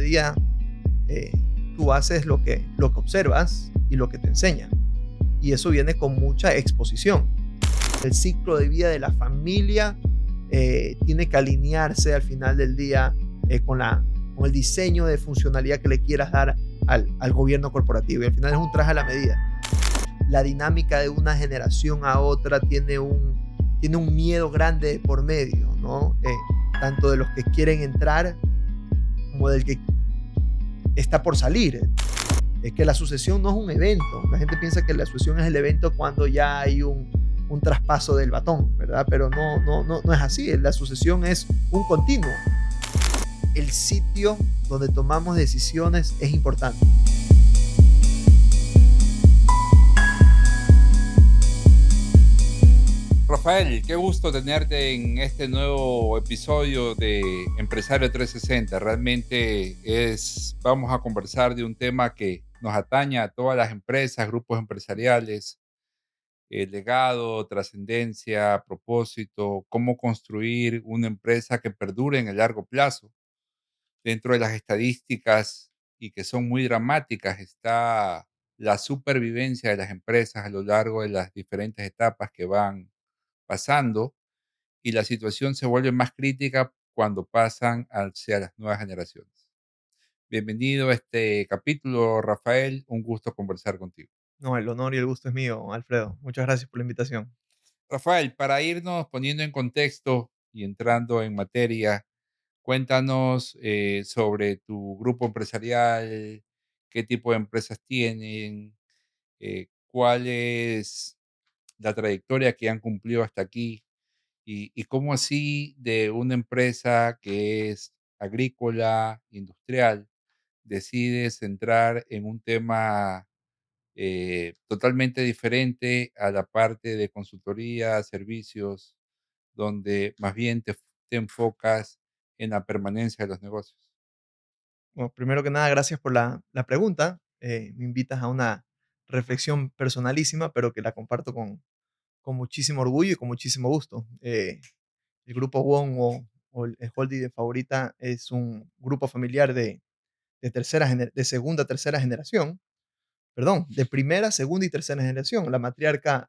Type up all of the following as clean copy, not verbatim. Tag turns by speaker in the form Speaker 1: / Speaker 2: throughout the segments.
Speaker 1: día eh, tú haces lo que observas y lo que te enseñan. Y eso viene con mucha exposición. El ciclo de vida de la familia tiene que alinearse al final del día con el diseño de funcionalidad que le quieras dar al gobierno corporativo. Y al final es un traje a la medida. La dinámica de una generación a otra tiene un miedo grande de por medio, ¿no? Tanto de los que quieren entrar como del que está por salir. Es que la sucesión no es un evento. La gente piensa que la sucesión es el evento cuando ya hay un traspaso del batón, ¿verdad? Pero no es así. La sucesión es un continuo. El sitio donde tomamos decisiones es importante.
Speaker 2: Rafael, qué gusto tenerte en este nuevo episodio de Empresario 360. Realmente vamos a conversar de un tema que nos atañe a todas las empresas, grupos empresariales, legado, trascendencia, propósito, cómo construir una empresa que perdure en el largo plazo. Dentro de las estadísticas y que son muy dramáticas está la supervivencia de las empresas a lo largo de las diferentes etapas que van pasando y la situación se vuelve más crítica cuando pasan hacia las nuevas generaciones. Bienvenido a este capítulo, Rafael. Un gusto conversar contigo.
Speaker 1: No, el honor y el gusto es mío, Alfredo. Muchas gracias por la invitación.
Speaker 2: Rafael, para irnos poniendo en contexto y entrando en materia, cuéntanos sobre tu grupo empresarial, qué tipo de empresas tienen, cuál es la trayectoria que han cumplido hasta aquí. Y cómo así de una empresa que es agrícola, industrial, decides entrar en un tema totalmente diferente a la parte de consultoría, servicios, donde más bien te enfocas en la permanencia de los negocios.
Speaker 1: Bueno, primero que nada, gracias por la pregunta. Me invitas a una reflexión personalísima, pero que la comparto con muchísimo orgullo y con muchísimo gusto. El grupo WON o el holding de Favorita es un grupo familiar de segunda, tercera generación, perdón, de primera, segunda y tercera generación. La matriarca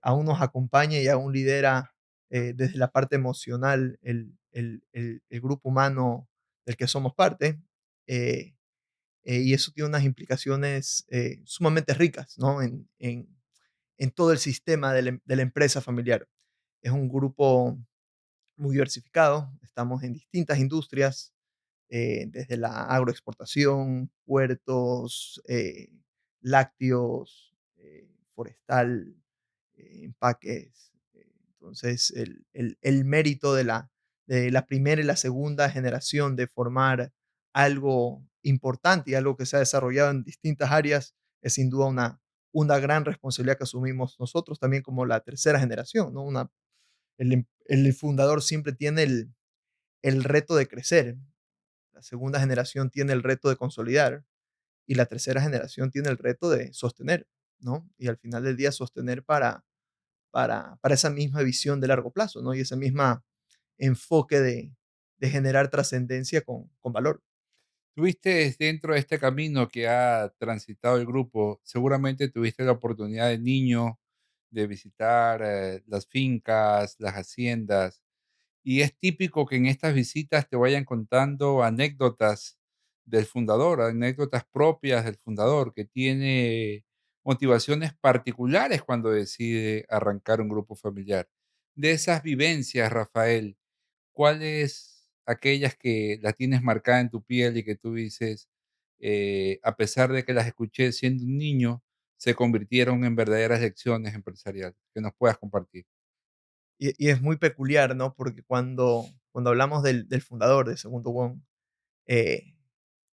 Speaker 1: aún nos acompaña y aún lidera desde la parte emocional el grupo humano del que somos parte. eh, y eso tiene unas implicaciones sumamente ricas, ¿no? En todo el sistema de la empresa familiar. Es un grupo muy diversificado, estamos en distintas industrias, desde la agroexportación, puertos, lácteos, forestal, empaques. Entonces, el mérito de la primera y la segunda generación de formar algo importante y algo que se ha desarrollado en distintas áreas es sin duda una gran responsabilidad que asumimos nosotros también como la tercera generación, ¿no? El fundador siempre tiene el reto de crecer, la segunda generación tiene el reto de consolidar y la tercera generación tiene el reto de sostener, ¿no? Y al final del día sostener para esa misma visión de largo plazo, ¿no? Y ese mismo enfoque de generar trascendencia con valor.
Speaker 2: Tuviste dentro de este camino que ha transitado el grupo, seguramente tuviste la oportunidad de niño de visitar las fincas, las haciendas. Y es típico que en estas visitas te vayan contando anécdotas del fundador, anécdotas propias del fundador, que tiene motivaciones particulares cuando decide arrancar un grupo familiar. De esas vivencias, Rafael, ¿cuáles aquellas que las tienes marcada en tu piel y que tú dices, a pesar de que las escuché siendo un niño, se convirtieron en verdaderas lecciones empresariales que nos puedas compartir?
Speaker 1: Y es muy peculiar, ¿no? Porque cuando hablamos del fundador de Segundo Wong, eh,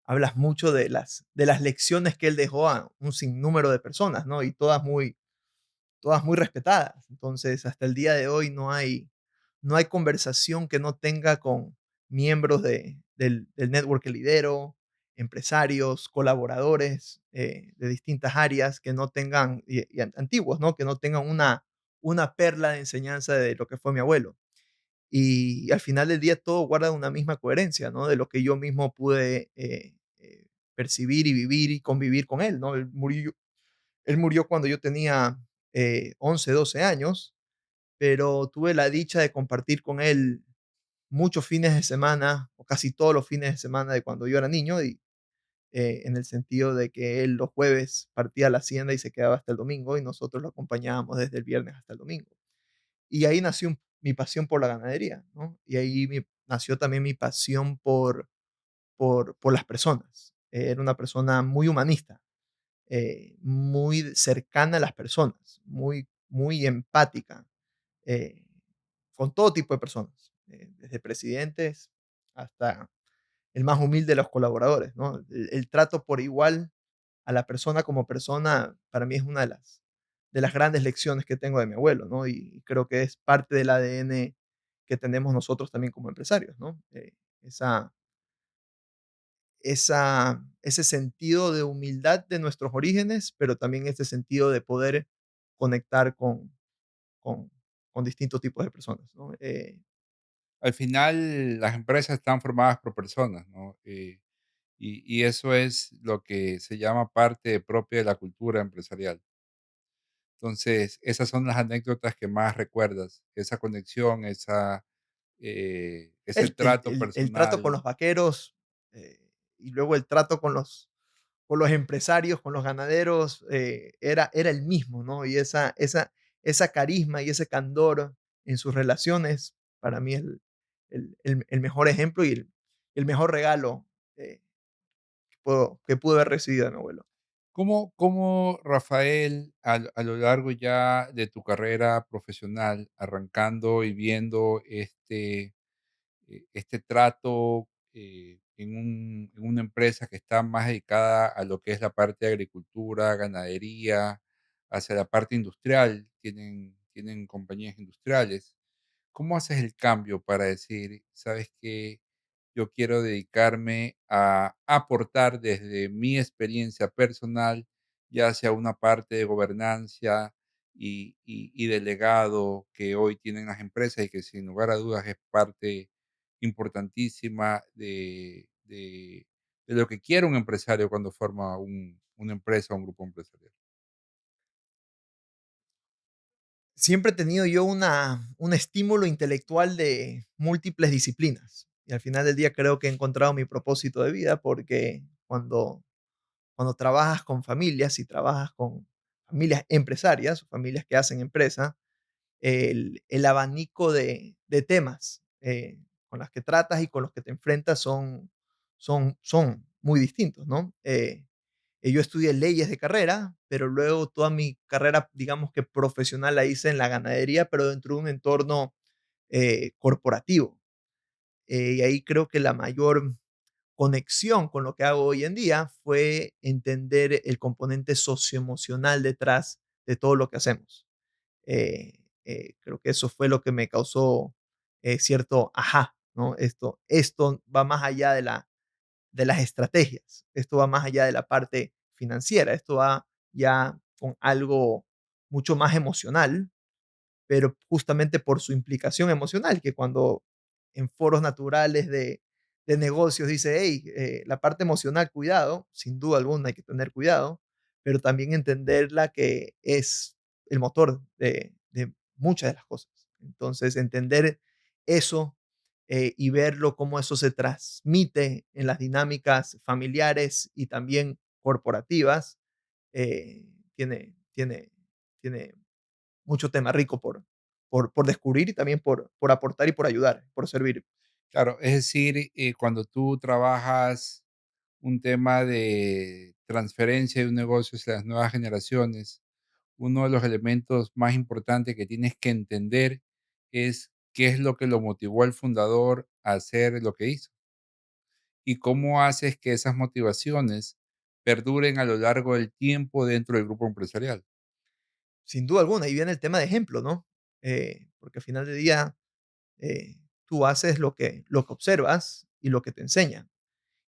Speaker 1: hablas mucho de las lecciones que él dejó a un sinnúmero de personas, ¿no? Y todas muy respetadas. Entonces, hasta el día de hoy no hay conversación que no tenga con miembros del network que lidero, empresarios, colaboradores de distintas áreas que no tengan, y antiguos, ¿no? Que no tengan una perla de enseñanza de lo que fue mi abuelo. y al final del día todo guarda una misma coherencia, ¿no? De lo que yo mismo pude percibir y vivir y convivir con él, ¿no? Él murió cuando yo tenía 11, 12 años, pero tuve la dicha de compartir con él muchos fines de semana, o casi todos los fines de semana de cuando yo era niño, y en el sentido de que él los jueves partía a la hacienda y se quedaba hasta el domingo, y nosotros lo acompañábamos desde el viernes hasta el domingo. Y ahí nació mi pasión por la ganadería, ¿no? Y ahí nació también mi pasión por las personas. Era una persona muy humanista, muy cercana a las personas, muy empática, eh, con todo tipo de personas, desde presidentes hasta el más humilde de los colaboradores, ¿no? El trato por igual a la persona como persona, para mí es una de las grandes lecciones que tengo de mi abuelo, ¿no? Y creo que es parte del ADN que tenemos nosotros también como empresarios, ¿no? Esa, ese sentido de humildad de nuestros orígenes, pero también ese sentido de poder conectar con, con distintos tipos de personas, ¿no?
Speaker 2: Al final, las empresas están formadas por personas, ¿no? Y eso es lo que se llama parte propia de la cultura empresarial. Entonces, esas son las anécdotas que más recuerdas, esa conexión, ese trato
Speaker 1: El trato con
Speaker 2: personal.
Speaker 1: los vaqueros, y luego el trato con los empresarios, con los ganaderos, era el mismo, ¿no? Y esa carisma y ese candor en sus relaciones, para mí es el mejor ejemplo y el mejor regalo que pude haber recibido de mi abuelo.
Speaker 2: ¿Cómo, Rafael, a lo largo ya de tu carrera profesional, arrancando y viendo este trato en una empresa que está más dedicada a lo que es la parte de agricultura, ganadería, hacia la parte industrial, tienen compañías industriales? ¿Cómo haces el cambio para decir, sabes que yo quiero dedicarme a aportar desde mi experiencia personal, ya sea una parte de gobernanza y de legado que hoy tienen las empresas y que sin lugar a dudas es parte importantísima de lo que quiere un empresario cuando forma una empresa o un grupo empresarial?
Speaker 1: Siempre he tenido yo un estímulo intelectual de múltiples disciplinas. Y al final del día creo que he encontrado mi propósito de vida porque cuando trabajas con familias y trabajas con familias empresarias, familias que hacen empresa, el abanico de temas con las que tratas y con los que te enfrentas son muy distintos, ¿no? Yo estudié leyes de carrera, pero luego toda mi carrera, digamos que profesional, la hice en la ganadería, pero dentro de un entorno corporativo. Y ahí creo que la mayor conexión con lo que hago hoy en día fue entender el componente socioemocional detrás de todo lo que hacemos. Creo que eso fue lo que me causó cierto ajá, ¿no? Esto va más allá de las estrategias, esto va más allá de la parte financiera, esto va ya con algo mucho más emocional, pero justamente por su implicación emocional, que cuando en foros naturales de negocios dice, hey, la parte emocional, cuidado, sin duda alguna hay que tener cuidado, pero también entenderla que es el motor de muchas de las cosas. Entonces, entender eso y verlo, cómo eso se transmite en las dinámicas familiares y también corporativas, tiene mucho tema rico por descubrir y también por aportar y por ayudar, por servir.
Speaker 2: Claro, es decir, cuando tú trabajas un tema de transferencia de un negocio hacia las nuevas generaciones, uno de los elementos más importantes que tienes que entender es qué es lo que lo motivó al fundador a hacer lo que hizo y cómo haces que esas motivaciones perduren a lo largo del tiempo dentro del grupo empresarial.
Speaker 1: Sin duda alguna, y viene el tema de ejemplo, ¿no? Porque al final del día tú haces lo que observas y lo que te enseñan.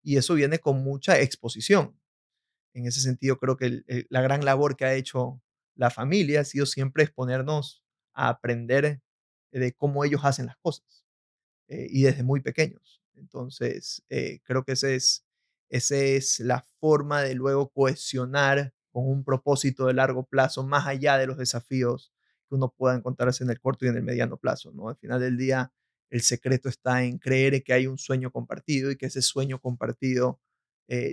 Speaker 1: Y eso viene con mucha exposición. En ese sentido, creo que la gran labor que ha hecho la familia ha sido siempre exponernos a aprender de cómo ellos hacen las cosas. y desde muy pequeños. Entonces, creo que esa es la forma de luego cohesionar con un propósito de largo plazo, más allá de los desafíos que uno pueda encontrarse en el corto y en el mediano plazo, ¿no? Al final del día, el secreto está en creer que hay un sueño compartido y que ese sueño compartido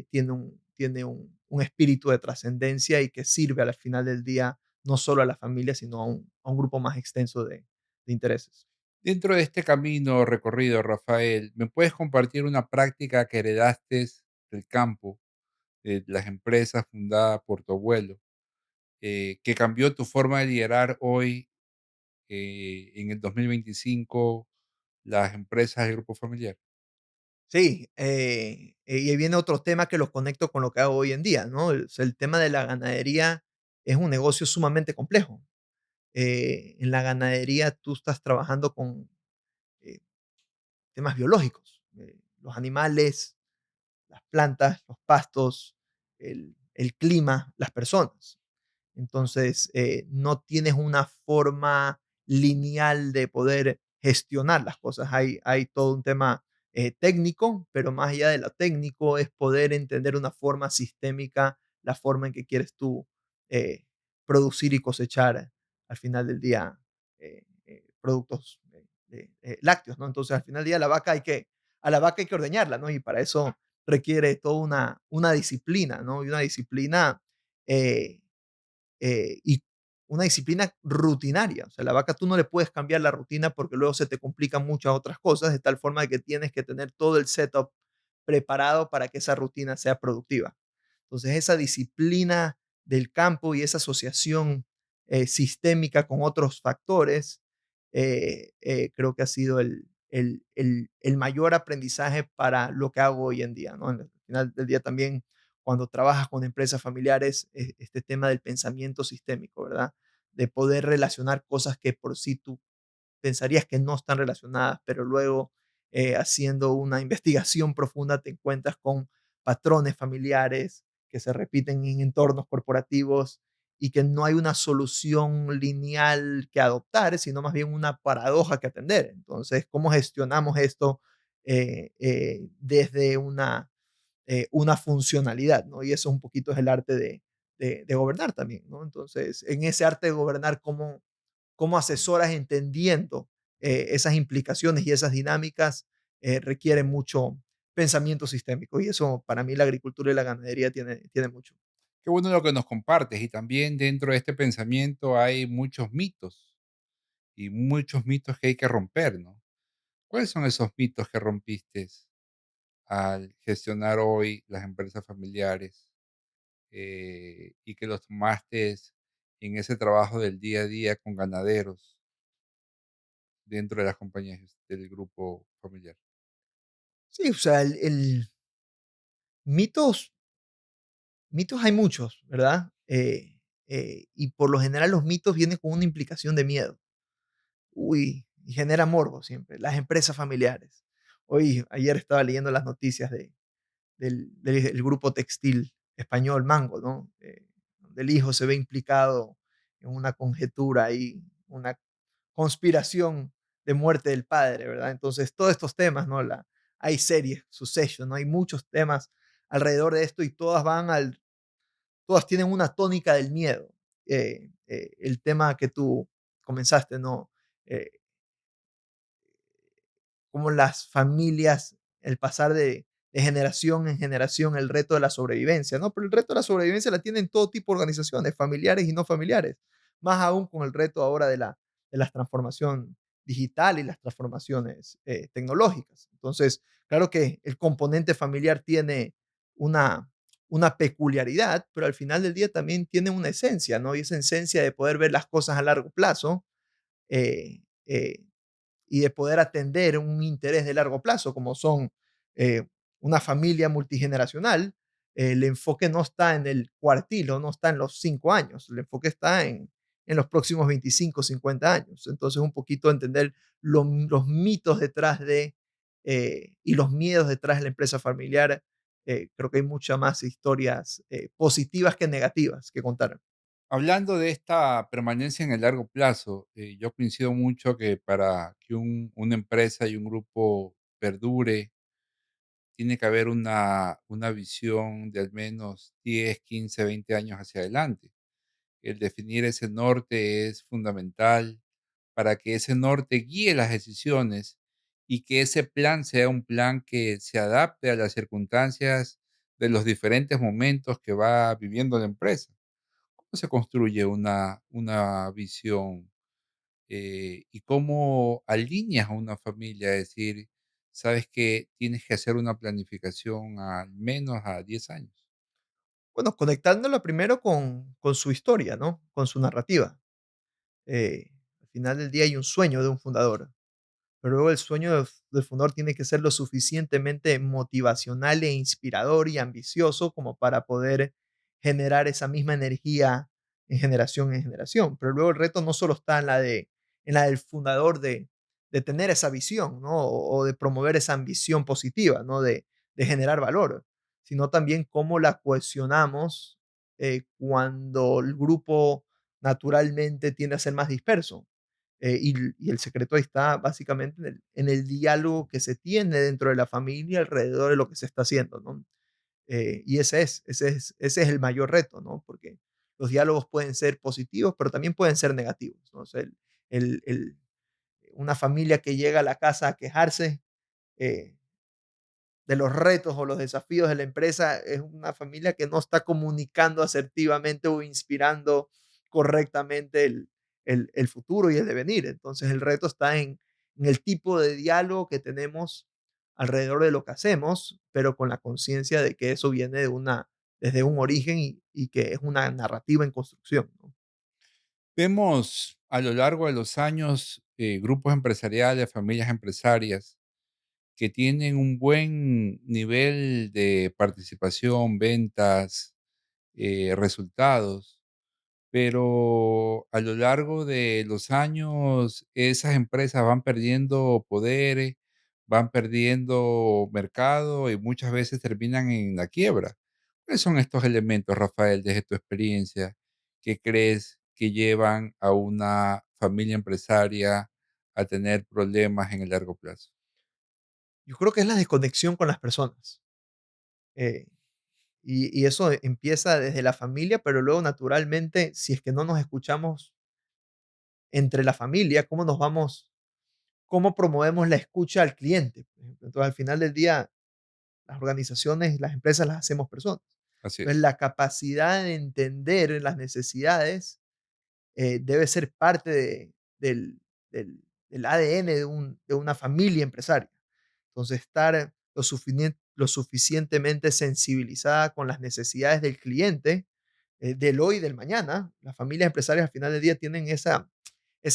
Speaker 1: tiene un espíritu de trascendencia y que sirve al final del día no solo a la familia, sino a un grupo más extenso de intereses.
Speaker 2: Dentro de este camino recorrido, Rafael, ¿me puedes compartir una práctica que heredaste del campo, de las empresas fundadas por tu abuelo, que cambió tu forma de liderar hoy, en el 2025, las empresas del grupo familiar?
Speaker 1: Sí, y ahí viene otro tema que lo conecto con lo que hago hoy en día, ¿no? O sea, el tema de la ganadería es un negocio sumamente complejo. En la ganadería tú estás trabajando con eh, temas biológicos, los animales, las plantas, los pastos, el clima, las personas. Entonces, no tienes una forma lineal de poder gestionar las cosas. Hay todo un tema técnico, pero más allá de lo técnico es poder entender una forma sistémica, la forma en que quieres tú eh, producir y cosechar al final del día productos lácteos, ¿no? Entonces, al final del día a la vaca hay que ordeñarla, ¿no? Y para eso requiere toda una disciplina, ¿no? Y una disciplina eh, y una disciplina rutinaria. O sea, la vaca tú no le puedes cambiar la rutina porque luego se te complican muchas otras cosas, de tal forma que tienes que tener todo el setup preparado para que esa rutina sea productiva. Entonces, esa disciplina del campo y esa asociación sistémica con otros factores, creo que ha sido el mayor aprendizaje para lo que hago hoy en día, ¿no? Al final del día también cuando trabajas con empresas familiares, este tema del pensamiento sistémico, ¿verdad? De poder relacionar cosas que por sí tú pensarías que no están relacionadas, pero luego haciendo una investigación profunda te encuentras con patrones familiares que se repiten en entornos corporativos y que no hay una solución lineal que adoptar, sino más bien una paradoja que atender. Entonces, ¿cómo gestionamos esto desde una funcionalidad, ¿no? Y eso un poquito es el arte de gobernar también, ¿no? Entonces, en ese arte de gobernar, ¿cómo asesoras entendiendo esas implicaciones y esas dinámicas? Requiere mucho pensamiento sistémico y eso para mí la agricultura y la ganadería tiene mucho.
Speaker 2: Qué bueno lo que nos compartes, y también dentro de este pensamiento hay muchos mitos, y muchos mitos que hay que romper, ¿no? ¿Cuáles son esos mitos que rompiste al gestionar hoy las empresas familiares, y que los tomaste en ese trabajo del día a día con ganaderos dentro de las compañías del grupo familiar?
Speaker 1: Sí, o sea, mitos, mitos hay muchos, ¿verdad? Y por lo general los mitos vienen con una implicación de miedo. Uy, y genera morbo siempre. Las empresas familiares. Hoy, ayer estaba leyendo las noticias del grupo textil español Mango, ¿no? Donde el hijo se ve implicado en una conjetura y una conspiración de muerte del padre, ¿verdad? Entonces, todos estos temas, ¿no? Hay series, Succession, ¿no? Hay muchos temas alrededor de esto y todas tienen una tónica del miedo. El tema que tú comenzaste, ¿no? Eh, Como las familias, el pasar de generación en generación, el reto de la sobrevivencia, ¿no? Pero el reto de la sobrevivencia la tienen todo tipo de organizaciones, familiares y no familiares, más aún con el reto ahora de la transformación digital y las transformaciones tecnológicas. Entonces, claro que el componente familiar tiene una, una peculiaridad, pero al final del día también tiene una esencia, ¿no? Y esa esencia de poder ver las cosas a largo plazo, eh, eh, y de poder atender un interés de largo plazo, como son eh, una familia multigeneracional. El enfoque no está en el cuartilo, no está en los 5 años, el enfoque está en los próximos 25, 50 años. Entonces, un poquito entender los mitos detrás y los miedos detrás de la empresa familiar. Creo que hay muchas más historias positivas que negativas que contar.
Speaker 2: Hablando de esta permanencia en el largo plazo, yo coincido mucho que para que una empresa y un grupo perdure, tiene que haber una visión de al menos 10, 15, 20 años hacia adelante. El definir ese norte es fundamental para que ese norte guíe las decisiones y que ese plan sea un plan que se adapte a las circunstancias de los diferentes momentos que va viviendo la empresa. ¿Cómo se construye una visión, y cómo alineas a una familia? Es decir, sabes que tienes que hacer una planificación al menos a 10 años.
Speaker 1: Bueno, conectándolo primero con su historia, ¿no? Con su narrativa. Al final del día hay un sueño de un fundador. Pero luego el sueño del fundador tiene que ser lo suficientemente motivacional e inspirador y ambicioso como para poder generar esa misma energía en generación. Pero luego el reto no solo está en la del fundador de tener esa visión, ¿no? O de promover esa ambición positiva, ¿no? De generar valor, sino también cómo la cohesionamos cuando el grupo naturalmente tiende a ser más disperso. Y el secreto está básicamente en el diálogo que se tiene dentro de la familia alrededor de lo que se está haciendo, ¿no? Y ese es el mayor reto, ¿no? Porque los diálogos pueden ser positivos, pero también pueden ser negativos, ¿no? O sea, una familia que llega a la casa a quejarse, eh, de los retos o los desafíos de la empresa, es una familia que no está comunicando asertivamente o inspirando correctamente el futuro y el devenir. Entonces el reto está en el tipo de diálogo que tenemos alrededor de lo que hacemos, pero con la conciencia de que eso viene desde un origen y que es una narrativa en construcción, ¿no?
Speaker 2: Vemos a lo largo de los años, grupos empresariales, familias empresarias que tienen un buen nivel de participación, ventas, resultados, pero a lo largo de los años esas empresas van perdiendo poder, van perdiendo mercado y muchas veces terminan en la quiebra. ¿Cuáles son estos elementos, Rafael, desde tu experiencia, que crees que llevan a una familia empresaria a tener problemas en el largo plazo?
Speaker 1: Yo creo que es la desconexión con las personas. eh, y eso empieza desde la familia, pero luego naturalmente, si es que no nos escuchamos entre la familia, cómo promovemos la escucha al cliente? Por ejemplo, entonces, al final del día, las organizaciones, las empresas las hacemos personas.
Speaker 2: Así
Speaker 1: Entonces,
Speaker 2: es.
Speaker 1: la capacidad de entender las necesidades debe ser parte del ADN de una familia empresaria. Entonces, estar lo suficientemente sensibilizada con las necesidades del cliente, del hoy y del mañana. Las familias empresarias al final del día tienen esa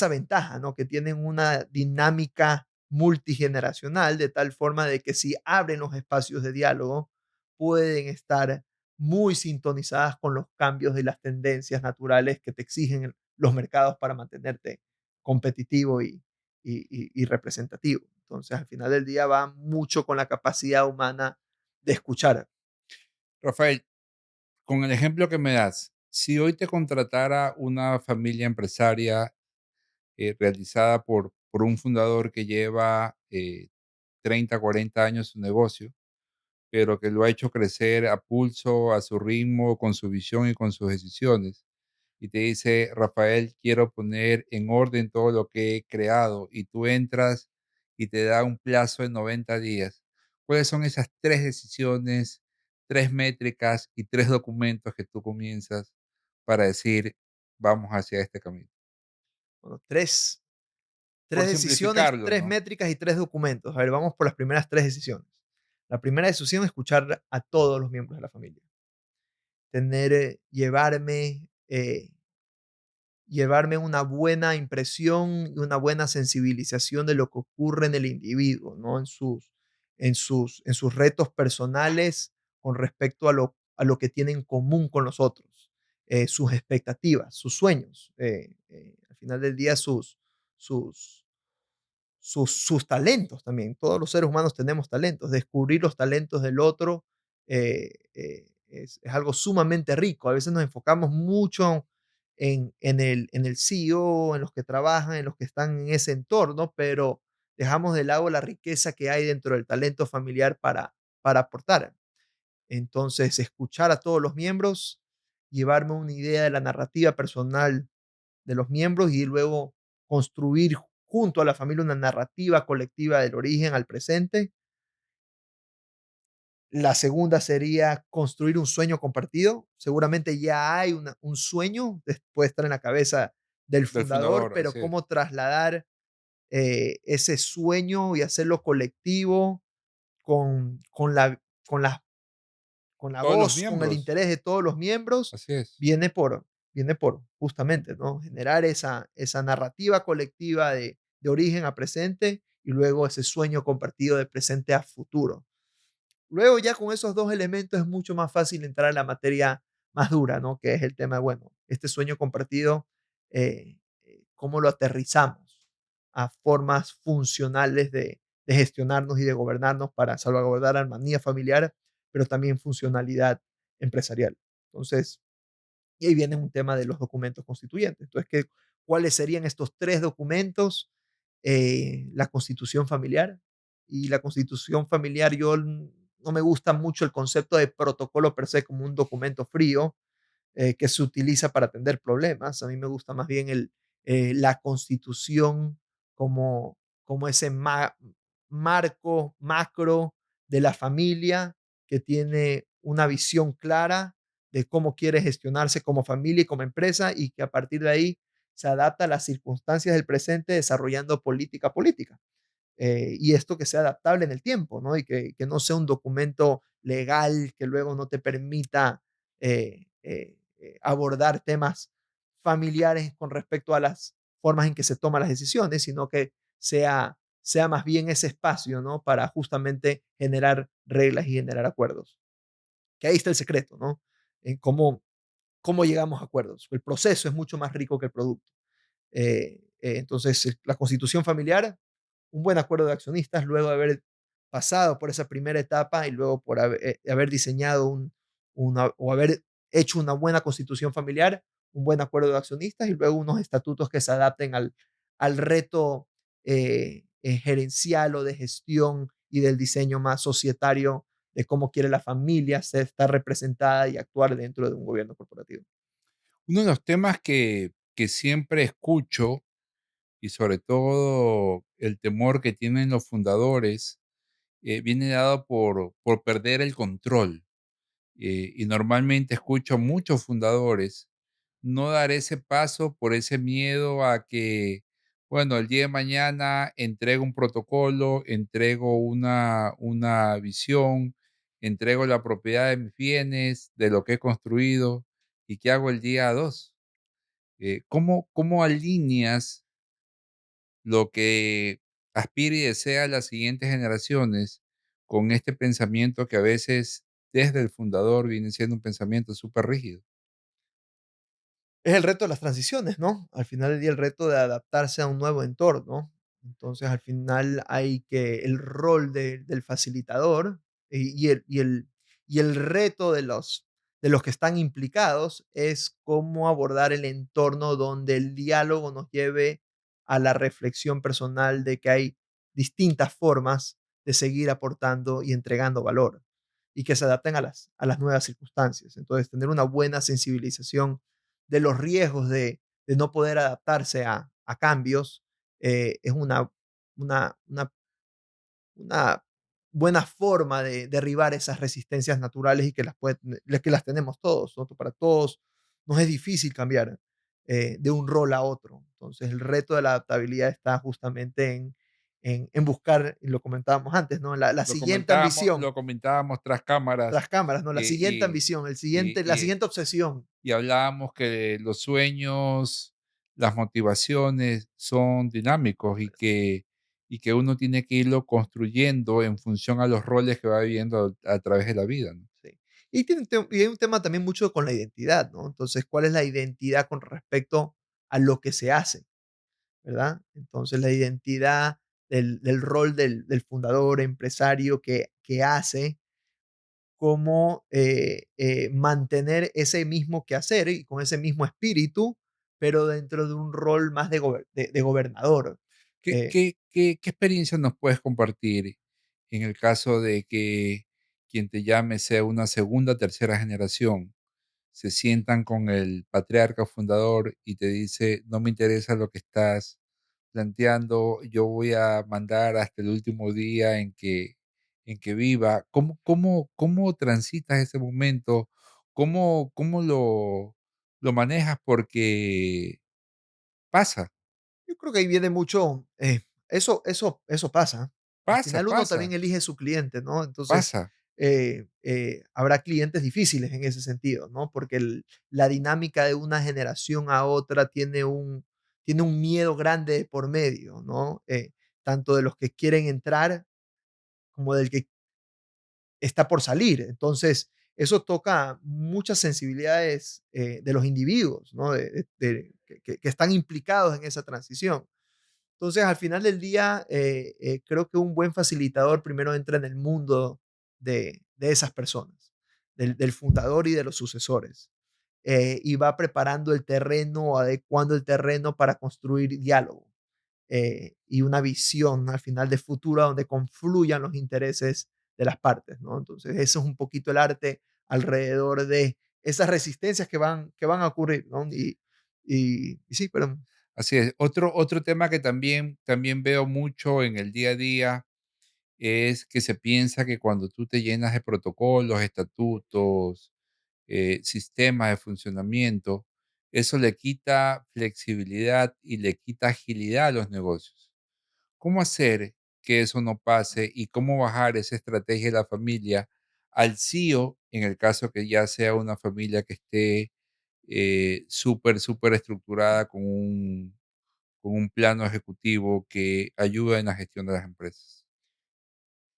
Speaker 1: ventaja, ¿no? Que tienen una dinámica multigeneracional de tal forma de que si abren los espacios de diálogo, pueden estar muy sintonizadas con los cambios de las tendencias naturales que te exigen los mercados para mantenerte competitivo y representativo. Entonces, al final del día va mucho con la capacidad humana de escuchar.
Speaker 2: Rafael, con el ejemplo que me das, si hoy te contratara una familia empresaria realizada por un fundador que lleva 30, 40 años su negocio, pero que lo ha hecho crecer a pulso, a su ritmo, con su visión y con sus decisiones. Y te dice, Rafael, quiero poner en orden todo lo que he creado. Y tú entras y te da un plazo de 90 días. ¿Cuáles son esas tres decisiones, tres métricas y tres documentos que tú comienzas para decir, vamos hacia este camino?
Speaker 1: Bueno, tres
Speaker 2: Por
Speaker 1: decisiones,
Speaker 2: simplificarlo,
Speaker 1: tres
Speaker 2: ¿no?
Speaker 1: métricas y tres documentos. A ver, vamos por las primeras tres decisiones. La primera decisión es escuchar a todos los miembros de la familia. Llevarme una buena impresión y una buena sensibilización de lo que ocurre en el individuo, ¿no? En sus retos personales con respecto a lo que tiene en común con los otros, sus expectativas, sus sueños, al final del día sus, sus talentos también. Todos los seres humanos tenemos talentos. Descubrir los talentos del otro es algo sumamente rico. A veces nos enfocamos mucho en el CEO, en los que trabajan, en los que están en ese entorno, pero dejamos de lado la riqueza que hay dentro del talento familiar para aportar. Entonces, escuchar a todos los miembros, llevarme una idea de la narrativa personal de los miembros y luego construir junto a la familia una narrativa colectiva del origen al presente. La segunda sería construir un sueño compartido. Seguramente ya hay un sueño, puede estar en la cabeza del
Speaker 2: Del
Speaker 1: fundador,
Speaker 2: fundador,
Speaker 1: pero
Speaker 2: así es.
Speaker 1: cómo trasladar ese sueño y hacerlo colectivo con la
Speaker 2: Todos los
Speaker 1: voz, con el
Speaker 2: miembros,
Speaker 1: interés de todos los miembros,
Speaker 2: así es.
Speaker 1: viene por justamente, ¿no? Generar esa narrativa colectiva de origen a presente y luego ese sueño compartido de presente a futuro. Luego ya con esos 2 elementos es mucho más fácil entrar a la materia más dura, ¿no? Que es el tema, bueno, este sueño compartido, ¿cómo lo aterrizamos a formas funcionales de gestionarnos y de gobernarnos para salvaguardar armonía familiar, pero también funcionalidad empresarial? Entonces, y ahí viene un tema de los documentos constituyentes. Entonces, ¿cuáles serían estos 3 documentos? La constitución familiar. Y la constitución familiar, no me gusta mucho el concepto de protocolo per se como un documento frío, que se utiliza para atender problemas. A mí me gusta más bien la constitución como ese marco macro de la familia que tiene una visión clara de cómo quiere gestionarse como familia y como empresa y que a partir de ahí se adapta a las circunstancias del presente desarrollando política. Y esto que sea adaptable en el tiempo, ¿no? Y que no sea un documento legal que luego no te permita abordar temas familiares con respecto a las formas en que se toman las decisiones, sino que sea más bien ese espacio, ¿no? Para justamente generar reglas y generar acuerdos. Que ahí está el secreto, ¿no? En cómo llegamos a acuerdos. El proceso es mucho más rico que el producto. Entonces, la constitución familiar, un buen acuerdo de accionistas luego de haber pasado por esa primera etapa y luego por haber diseñado o haber hecho una buena constitución familiar, un buen acuerdo de accionistas y luego unos estatutos que se adapten al reto gerencial o de gestión y del diseño más societario de cómo quiere la familia estar representada y actuar dentro de un gobierno corporativo.
Speaker 2: Uno de los temas que siempre escucho, y sobre todo el temor que tienen los fundadores, viene dado por perder el control. Y normalmente escucho a muchos fundadores no dar ese paso por ese miedo a que, bueno, el día de mañana entrego un protocolo, entrego una visión, entrego la propiedad de mis bienes, de lo que he construido, y qué hago el día 2. ¿Cómo alineas lo que aspira y desea las siguientes generaciones con este pensamiento que a veces desde el fundador viene siendo un pensamiento súper rígido?
Speaker 1: Es el reto de las transiciones, ¿no? Al final del día, el reto de adaptarse a un nuevo entorno. Entonces, al final hay que el rol del facilitador y el reto de los que están implicados es cómo abordar el entorno donde el diálogo nos lleve a la reflexión personal de que hay distintas formas de seguir aportando y entregando valor y que se adapten a las nuevas circunstancias. Entonces, tener una buena sensibilización de los riesgos de no poder adaptarse a cambios, es una buena forma de derribar esas resistencias naturales y que las tenemos todos, ¿no? Para todos nos es difícil cambiar de un rol a otro. Entonces, el reto de la adaptabilidad está justamente en buscar, y lo comentábamos antes, ¿no? La siguiente ambición
Speaker 2: Lo comentábamos tras cámaras
Speaker 1: tras cámaras, ¿no? La siguiente
Speaker 2: y,
Speaker 1: ambición, la
Speaker 2: y,
Speaker 1: siguiente obsesión.
Speaker 2: y hablábamos que los sueños, las motivaciones son dinámicos y que uno tiene que irlo construyendo en función a los roles que va viviendo a través de la vida, ¿no?
Speaker 1: Sí. Y hay un tema también mucho con la identidad, ¿no? Entonces, ¿cuál es la identidad con respecto a lo que se hace, verdad? Entonces, la identidad del rol del fundador, empresario que hace, cómo mantener ese mismo quehacer y con ese mismo espíritu pero dentro de un rol más de gobernador.
Speaker 2: ¿Qué
Speaker 1: Eh,
Speaker 2: qué qué qué experiencia nos puedes compartir en el caso de que quien te llame sea una segunda, tercera generación? Se sientan con el patriarca fundador y te dice: "No me interesa lo que estás planteando, yo voy a mandar hasta el último día en que viva". ¿Cómo transitas ese momento? ¿Cómo lo manejas? Porque pasa,
Speaker 1: yo creo que ahí viene mucho, eso pasa. Al
Speaker 2: pasa,
Speaker 1: final uno
Speaker 2: pasa,
Speaker 1: también elige su cliente, ¿no? Entonces,
Speaker 2: pasa.
Speaker 1: habrá clientes difíciles en ese sentido, ¿no? Porque la dinámica de una generación a otra tiene un miedo grande de por medio, ¿no? Tanto de los que quieren entrar como del que está por salir. Entonces, eso toca muchas sensibilidades de los individuos, ¿no? Que están implicados en esa transición. Entonces, al final del día, creo que un buen facilitador primero entra en el mundo de esas personas, del fundador y de los sucesores, y va preparando el terreno, adecuando el terreno para construir diálogo y una visión al final de futuro donde confluyan los intereses de las partes, ¿no? Entonces, eso es un poquito el arte alrededor de esas resistencias que van a ocurrir, ¿no? Y sí, pero
Speaker 2: Así es. Otro tema que también veo mucho en el día a día es que se piensa que cuando tú te llenas de protocolos, estatutos, sistemas de funcionamiento, eso le quita flexibilidad y le quita agilidad a los negocios. ¿Cómo hacer que eso no pase y cómo bajar esa estrategia de la familia al CEO en el caso que ya sea una familia que esté súper estructurada con un plano ejecutivo que ayuda en la gestión de las empresas?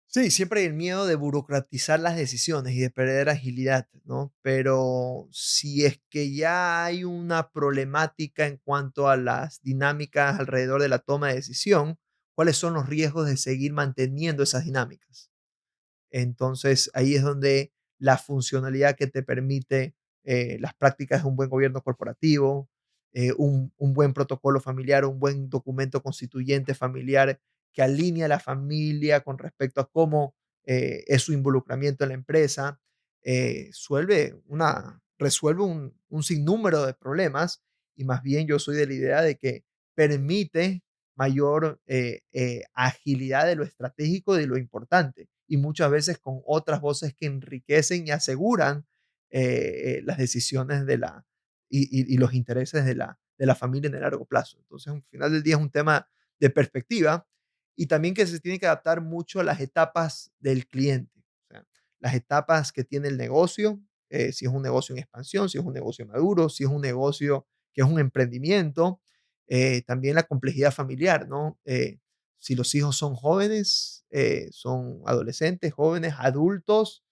Speaker 1: sí, siempre hay el miedo de burocratizar las decisiones y de perder agilidad, ¿no? Pero si es que ya hay una problemática en cuanto a las dinámicas alrededor de la toma de decisión, ¿cuáles son los riesgos de seguir manteniendo esas dinámicas? Entonces, ahí es donde la funcionalidad que te permite las prácticas de un buen gobierno corporativo, un buen protocolo familiar, un buen documento constituyente familiar que alinea a la familia con respecto a cómo es su involucramiento en la empresa, resuelve un sinnúmero de problemas y más bien yo soy de la idea de que permite mayor agilidad de lo estratégico, de lo importante, y muchas veces con otras voces que enriquecen y aseguran las decisiones y los intereses de la familia en el largo plazo. Entonces, al final del día es un tema de perspectiva y también que se tiene que adaptar mucho a las etapas del cliente. O sea, las etapas que tiene el negocio, si es un negocio en expansión, si es un negocio maduro, si es un negocio que es un emprendimiento, también la complejidad familiar, ¿no? Si los hijos son jóvenes, son adolescentes, jóvenes, adultos,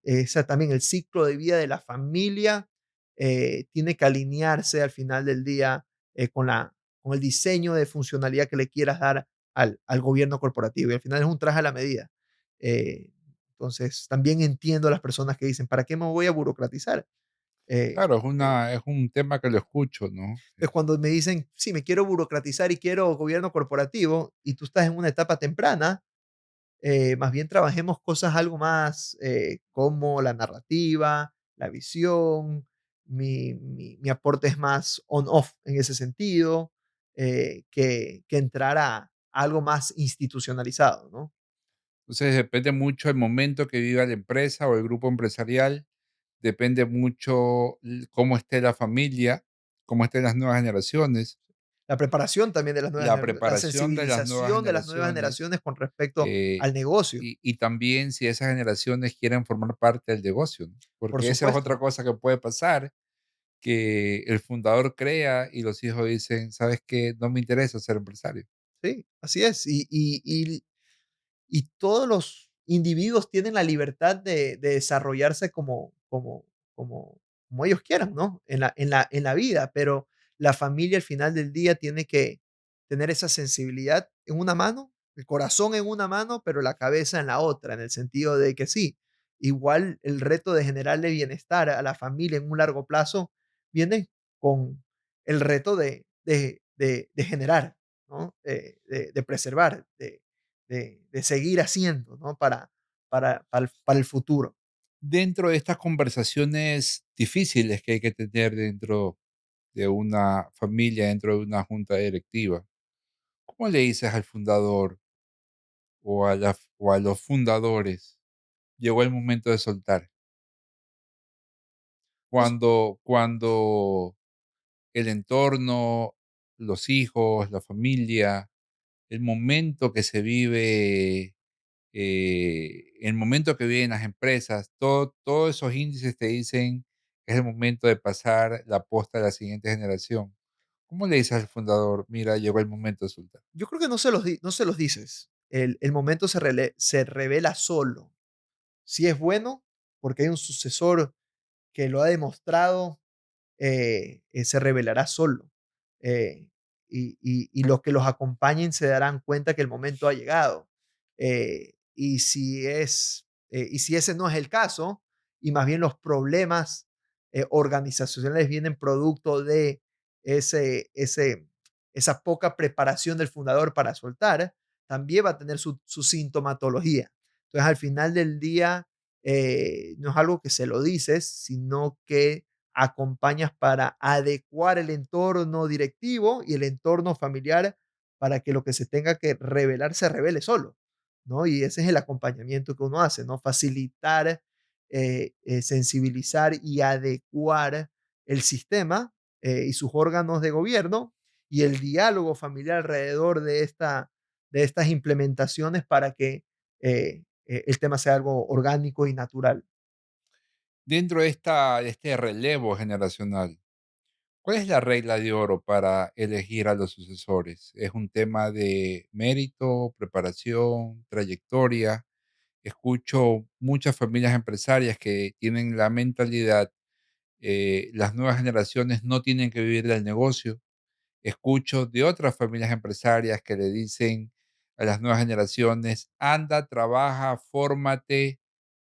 Speaker 1: esa también el ciclo de vida de la familia tiene que alinearse al final del día con el diseño de funcionalidad que le quieras dar al gobierno corporativo. Y al final es un traje a la medida. Eh, entonces, también entiendo a las personas que dicen, ¿para qué me voy a burocratizar? Eh,
Speaker 2: Claro,
Speaker 1: eh,
Speaker 2: es un tema que lo escucho, ¿no?
Speaker 1: entonces, cuando me dicen, sí, me quiero burocratizar y quiero gobierno corporativo, y tú estás en una etapa temprana, más bien trabajemos cosas algo más como la narrativa, la visión, mi aporte es más on-off en ese sentido, que entrar a algo más institucionalizado, ¿no?
Speaker 2: Entonces depende mucho el momento que viva la empresa o el grupo empresarial, depende mucho cómo esté la familia, cómo estén las nuevas generaciones,
Speaker 1: La preparación también de las nuevas,
Speaker 2: la
Speaker 1: la
Speaker 2: preparación de las nuevas
Speaker 1: sensibilización de las nuevas
Speaker 2: generaciones,
Speaker 1: generaciones con respecto
Speaker 2: eh,
Speaker 1: al negocio,
Speaker 2: y también si esas generaciones quieren formar parte del negocio, ¿no?
Speaker 1: por
Speaker 2: Porque esa es otra
Speaker 1: supuesto.
Speaker 2: cosa que puede pasar, que el fundador crea y los hijos dicen, ¿sabes qué? No me interesa ser empresario.
Speaker 1: Sí, así es. Y todos los individuos tienen la libertad de desarrollarse como ellos quieran, ¿no? En la vida, pero la familia al final del día tiene que tener esa sensibilidad en una mano, el corazón en una mano, pero la cabeza en la otra, en el sentido de que sí, igual el reto de generarle bienestar a la familia en un largo plazo viene con el reto de generar, ¿no? De preservar, de seguir haciendo, ¿no? Para el futuro.
Speaker 2: Dentro de estas conversaciones difíciles que hay que tener dentro de una familia, dentro de una junta directiva, ¿cómo le dices al fundador o a los fundadores? Llegó el momento de soltar.
Speaker 1: Pues,
Speaker 2: Cuando el entorno, los hijos, la familia, el momento que se vive, el momento que viven las empresas, todos esos índices te dicen que es el momento de pasar la posta a la siguiente generación. ¿Cómo le dices al fundador, mira, llegó el momento de soltar?
Speaker 1: yo creo que no se los dices. El momento se revela solo. Si es bueno, porque hay un sucesor que lo ha demostrado, se revelará solo. Eh, y los que los acompañen se darán cuenta que el momento ha llegado. Y si ese no es el caso, y más bien los problemas organizacionales vienen producto de ese, ese, esa poca preparación del fundador para soltar, también va a tener su sintomatología. Entonces, al final del día, no es algo que se lo dices, sino que acompañas para adecuar el entorno directivo y el entorno familiar para que lo que se tenga que revelar se revele solo, ¿no? Y ese es el acompañamiento que uno hace, ¿no? Facilitar, sensibilizar y adecuar el sistema y sus órganos de gobierno y el diálogo familiar alrededor de estas implementaciones para que el tema sea algo orgánico y natural.
Speaker 2: Dentro de este relevo generacional, ¿cuál es la regla de oro para elegir a los sucesores? ¿Es un tema de mérito, preparación, trayectoria? Escucho muchas familias empresarias que tienen la mentalidad, las nuevas generaciones no tienen que vivir del negocio. Escucho de otras familias empresarias que le dicen a las nuevas generaciones, anda, trabaja, fórmate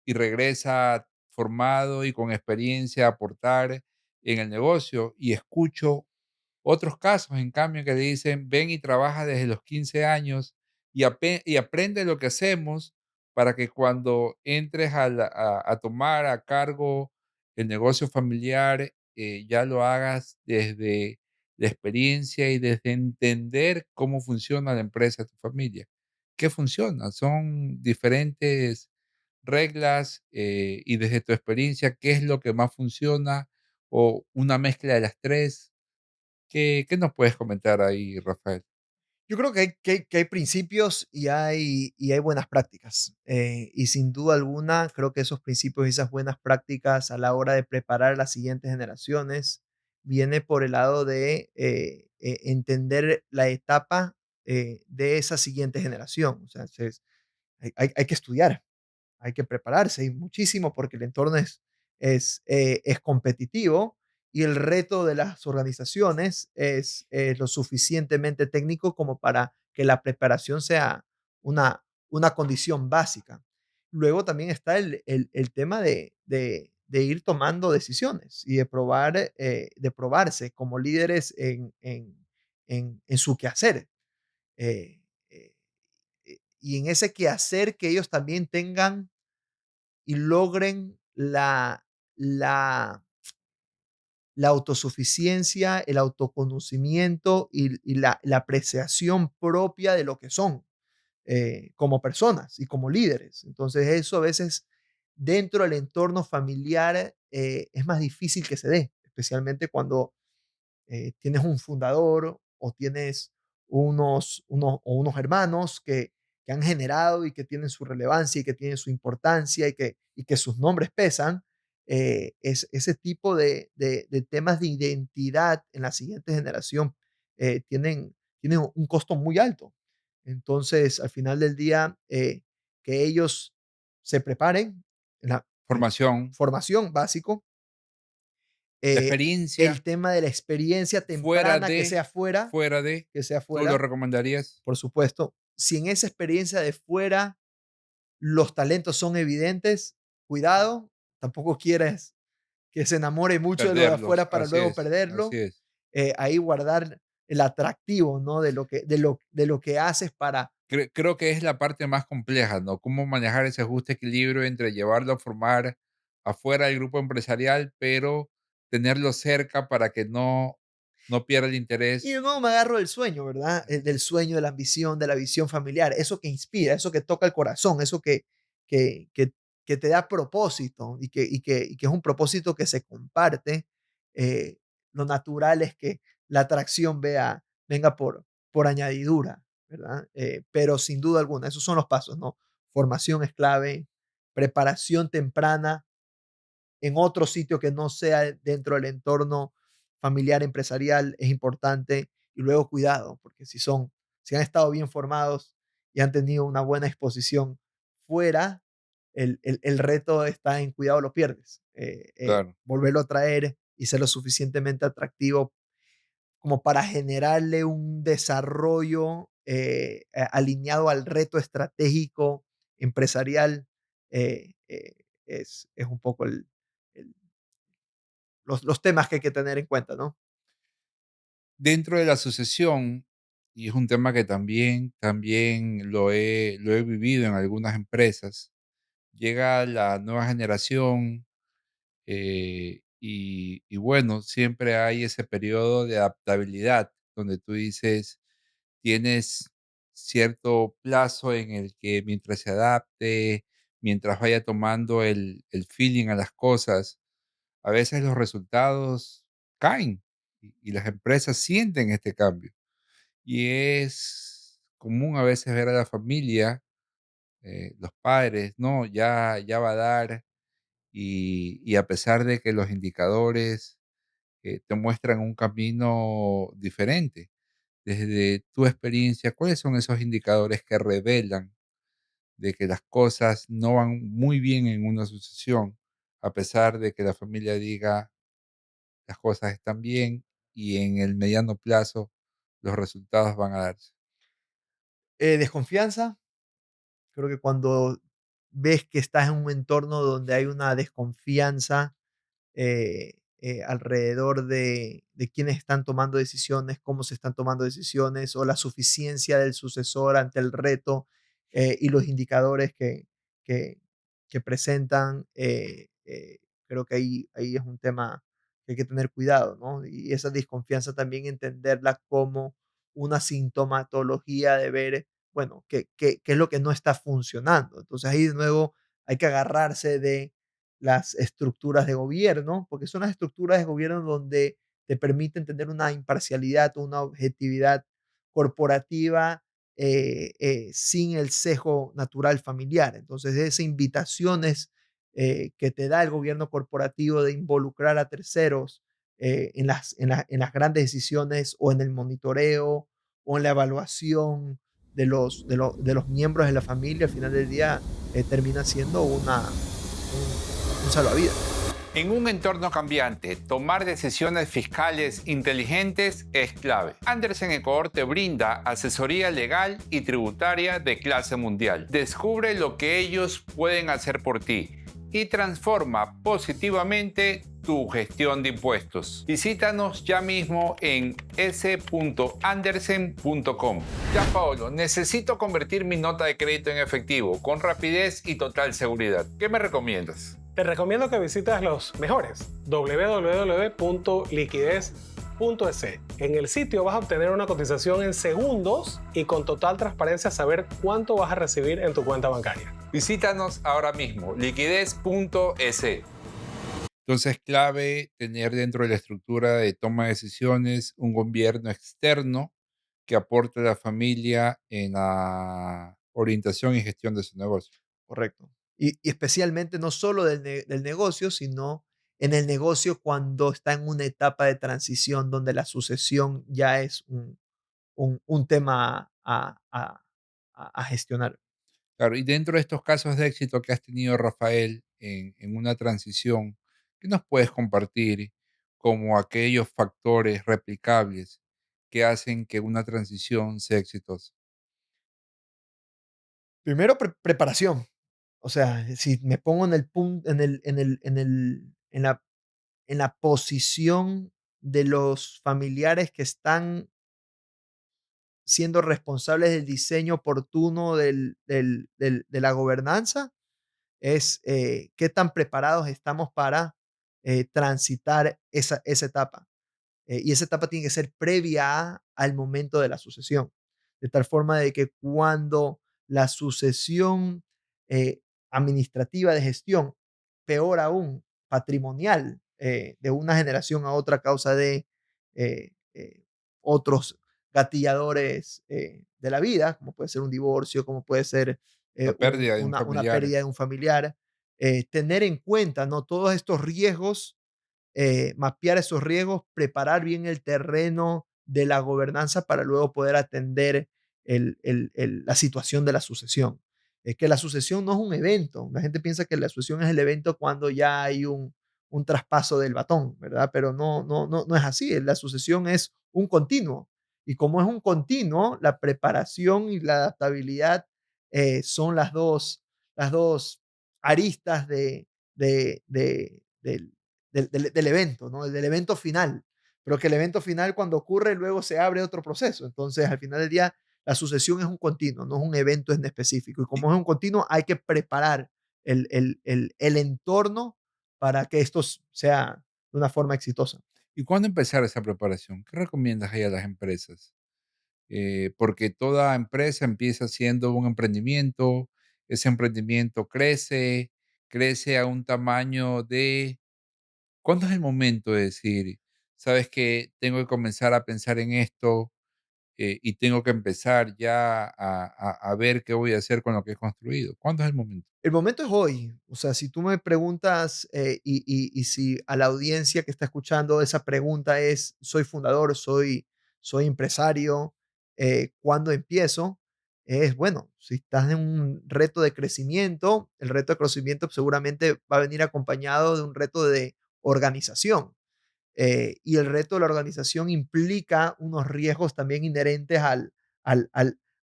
Speaker 2: y regresa formado y con experiencia a aportar en el negocio. Y escucho otros casos, en cambio, que le dicen, ven y trabaja desde los 15 años y aprende lo que hacemos para que cuando entres a tomar a cargo el negocio familiar, ya lo hagas desde la experiencia y desde entender cómo funciona la empresa de tu familia. ¿Qué funciona? Son diferentes reglas y desde tu experiencia, ¿qué es lo que más funciona? O una mezcla de las tres. ¿Qué nos puedes comentar ahí, Rafael?
Speaker 1: Yo creo que hay principios y hay buenas prácticas. Y sin duda alguna, creo que esos principios y esas buenas prácticas a la hora de preparar a las siguientes generaciones viene por el lado de entender la etapa de esa siguiente generación. O sea, hay que estudiar, hay que prepararse y muchísimo porque el entorno es competitivo y el reto de las organizaciones es lo suficientemente técnico como para que la preparación sea una condición básica. Luego también está el tema de ir tomando decisiones y de probarse como líderes en su quehacer. eh, eh, y en ese quehacer que ellos también tengan y logren la autosuficiencia, el autoconocimiento y la apreciación propia de lo que son como personas y como líderes. Entonces eso a veces dentro del entorno familiar es más difícil que se dé, especialmente cuando tienes un fundador o tienes unos hermanos que han generado y que tienen su relevancia y que tienen su importancia y que sus nombres pesan, ese tipo de temas de identidad en la siguiente generación tienen un costo muy alto. Entonces, al final del día, que ellos se preparen en la
Speaker 2: Formación,
Speaker 1: formación básico,
Speaker 2: la
Speaker 1: eh, el
Speaker 2: experiencia,
Speaker 1: tema de la experiencia
Speaker 2: fuera
Speaker 1: temprana
Speaker 2: fuera de,
Speaker 1: que sea
Speaker 2: ¿tú lo
Speaker 1: fuera,
Speaker 2: recomendarías?
Speaker 1: por supuesto. Si en esa experiencia de fuera los talentos son evidentes, cuidado, tampoco quieres que se enamore mucho de lo de
Speaker 2: Perderlos,
Speaker 1: afuera para luego
Speaker 2: así
Speaker 1: perderlo.
Speaker 2: es.
Speaker 1: ahí guardar el atractivo, ¿no? De lo que haces para.
Speaker 2: Creo que es la parte más compleja, ¿no? Cómo manejar ese justo equilibrio entre llevarlo a formar afuera del grupo empresarial, pero tenerlo cerca para que no pierda el
Speaker 1: Y
Speaker 2: interés.
Speaker 1: de nuevo me agarro del sueño, ¿verdad? Del sueño, de la ambición, de la visión familiar, eso que inspira, eso que toca el corazón, eso que, que, que te da propósito y que es un propósito que se comparte. eh, lo natural es que la atracción venga por añadidura, ¿verdad? Pero sin duda alguna, esos son los pasos, ¿no? Formación es clave, preparación temprana en otro sitio que no sea dentro del entorno familiar, empresarial, es importante. Y luego cuidado, porque si han estado bien formados y han tenido una buena exposición fuera, el reto está en cuidado, lo pierdes.
Speaker 2: Claro,
Speaker 1: Volverlo a traer y ser lo suficientemente atractivo como para generarle un desarrollo alineado al reto estratégico empresarial, es un poco el- los temas que hay que tener en cuenta, ¿no?
Speaker 2: dentro de la sucesión, y es un tema que también lo he vivido en algunas empresas, llega la nueva generación, y bueno, siempre hay ese periodo de adaptabilidad donde tú dices, tienes cierto plazo en el que mientras se adapte, mientras vaya tomando el feeling a las cosas, a veces los resultados caen y las empresas sienten este cambio. Y es común a veces ver a la familia, los padres, no, ya va a dar, y a pesar de que los indicadores te muestran un camino diferente. Desde tu experiencia, ¿cuáles son esos indicadores que revelan de que las cosas no van muy bien en una sucesión, a pesar de que la familia diga las cosas están bien y en el mediano plazo los resultados van a darse?
Speaker 1: Desconfianza, creo que cuando ves que estás en un entorno donde hay una desconfianza alrededor de quiénes están tomando decisiones, cómo se están tomando decisiones o la suficiencia del sucesor ante el reto y los indicadores que, que presentan, creo que ahí es un tema que hay que tener cuidado, ¿no? Y esa desconfianza también entenderla como una sintomatología de ver, bueno, qué es lo que no está funcionando. Entonces ahí de nuevo hay que agarrarse de las estructuras de gobierno, porque son las estructuras de gobierno donde te permiten tener una imparcialidad, una objetividad corporativa sin el sesgo natural familiar. Entonces, esas invitaciones que te da el gobierno corporativo de involucrar a terceros en las grandes decisiones o en el monitoreo o en la evaluación de los miembros de la familia, al final del día termina siendo un salvavidas.
Speaker 2: En un entorno cambiante, tomar decisiones fiscales inteligentes es clave. Andersen Ecuador te brinda asesoría legal y tributaria de clase mundial. Descubre lo que ellos pueden hacer por ti y transforma positivamente tu gestión de impuestos. Visítanos ya mismo en s.andersen.com. Ya, Paolo, necesito convertir mi nota de crédito en efectivo con rapidez y total seguridad. ¿Qué me recomiendas?
Speaker 3: Te recomiendo que visites los mejores, www.liquidez.es. En el sitio vas a obtener una cotización en segundos y con total transparencia saber cuánto vas a recibir en tu cuenta bancaria.
Speaker 2: Visítanos ahora mismo, liquidez.es. Entonces, clave tener dentro de la estructura de toma de decisiones un gobierno externo que aporte a la familia en la orientación y gestión de su negocio.
Speaker 1: Correcto. Y especialmente no solo del negocio, sino en el negocio cuando está en una etapa de transición donde la sucesión ya es un tema a gestionar.
Speaker 2: Claro, y dentro de estos casos de éxito que has tenido, Rafael, en una transición, ¿qué nos puedes compartir como aquellos factores replicables que hacen que una transición sea exitosa?
Speaker 1: Primero, preparación. O sea, si me pongo en el punto, en la posición de los familiares que están siendo responsables del diseño oportuno de la gobernanza es qué tan preparados estamos para transitar esa etapa. Y esa etapa tiene que ser previa al momento de la sucesión, de tal forma de que cuando la sucesión eh, administrativa de gestión, peor aún, patrimonial, de una generación a otra a causa de otros gatilladores de la vida, como puede ser un divorcio, como puede ser
Speaker 2: La pérdida de un
Speaker 1: una
Speaker 2: familiar.
Speaker 1: pérdida de un familiar, tener en cuenta, ¿no? Todos estos riesgos, mapear esos riesgos, preparar bien el terreno de la gobernanza para luego poder atender la situación de la sucesión. Es que la sucesión no es un evento. La gente piensa que la sucesión es el evento cuando ya hay un traspaso del batón, ¿verdad? Pero no es así. La sucesión es un continuo. Y como es un continuo, la preparación y la adaptabilidad son las dos aristas del evento, ¿no? Del evento final. Pero que el evento final, cuando ocurre, luego se abre otro proceso. Entonces, al final del día, la sucesión es un continuo, no es un evento en específico. Y
Speaker 2: ¿Y,
Speaker 1: como es un continuo, hay que preparar el entorno para que esto sea de una forma exitosa.
Speaker 2: y cuándo empezar esa preparación? ¿Qué recomiendas ahí a las empresas? Porque toda empresa empieza siendo un emprendimiento, ese emprendimiento crece, crece a un tamaño de... ¿Cuándo es el momento de decir, sabes que tengo que comenzar a pensar en esto y tengo que empezar ya a ver qué voy a hacer con lo que he construido? ¿Cuándo es el momento?
Speaker 1: El momento es hoy. O sea, si tú me preguntas y si a la audiencia que está escuchando esa pregunta es, soy fundador, soy empresario, ¿cuándo empiezo? Es bueno, si estás en un reto de crecimiento, el reto de crecimiento seguramente va a venir acompañado de un reto de organización. Y el reto de la organización implica unos riesgos también inherentes al, al,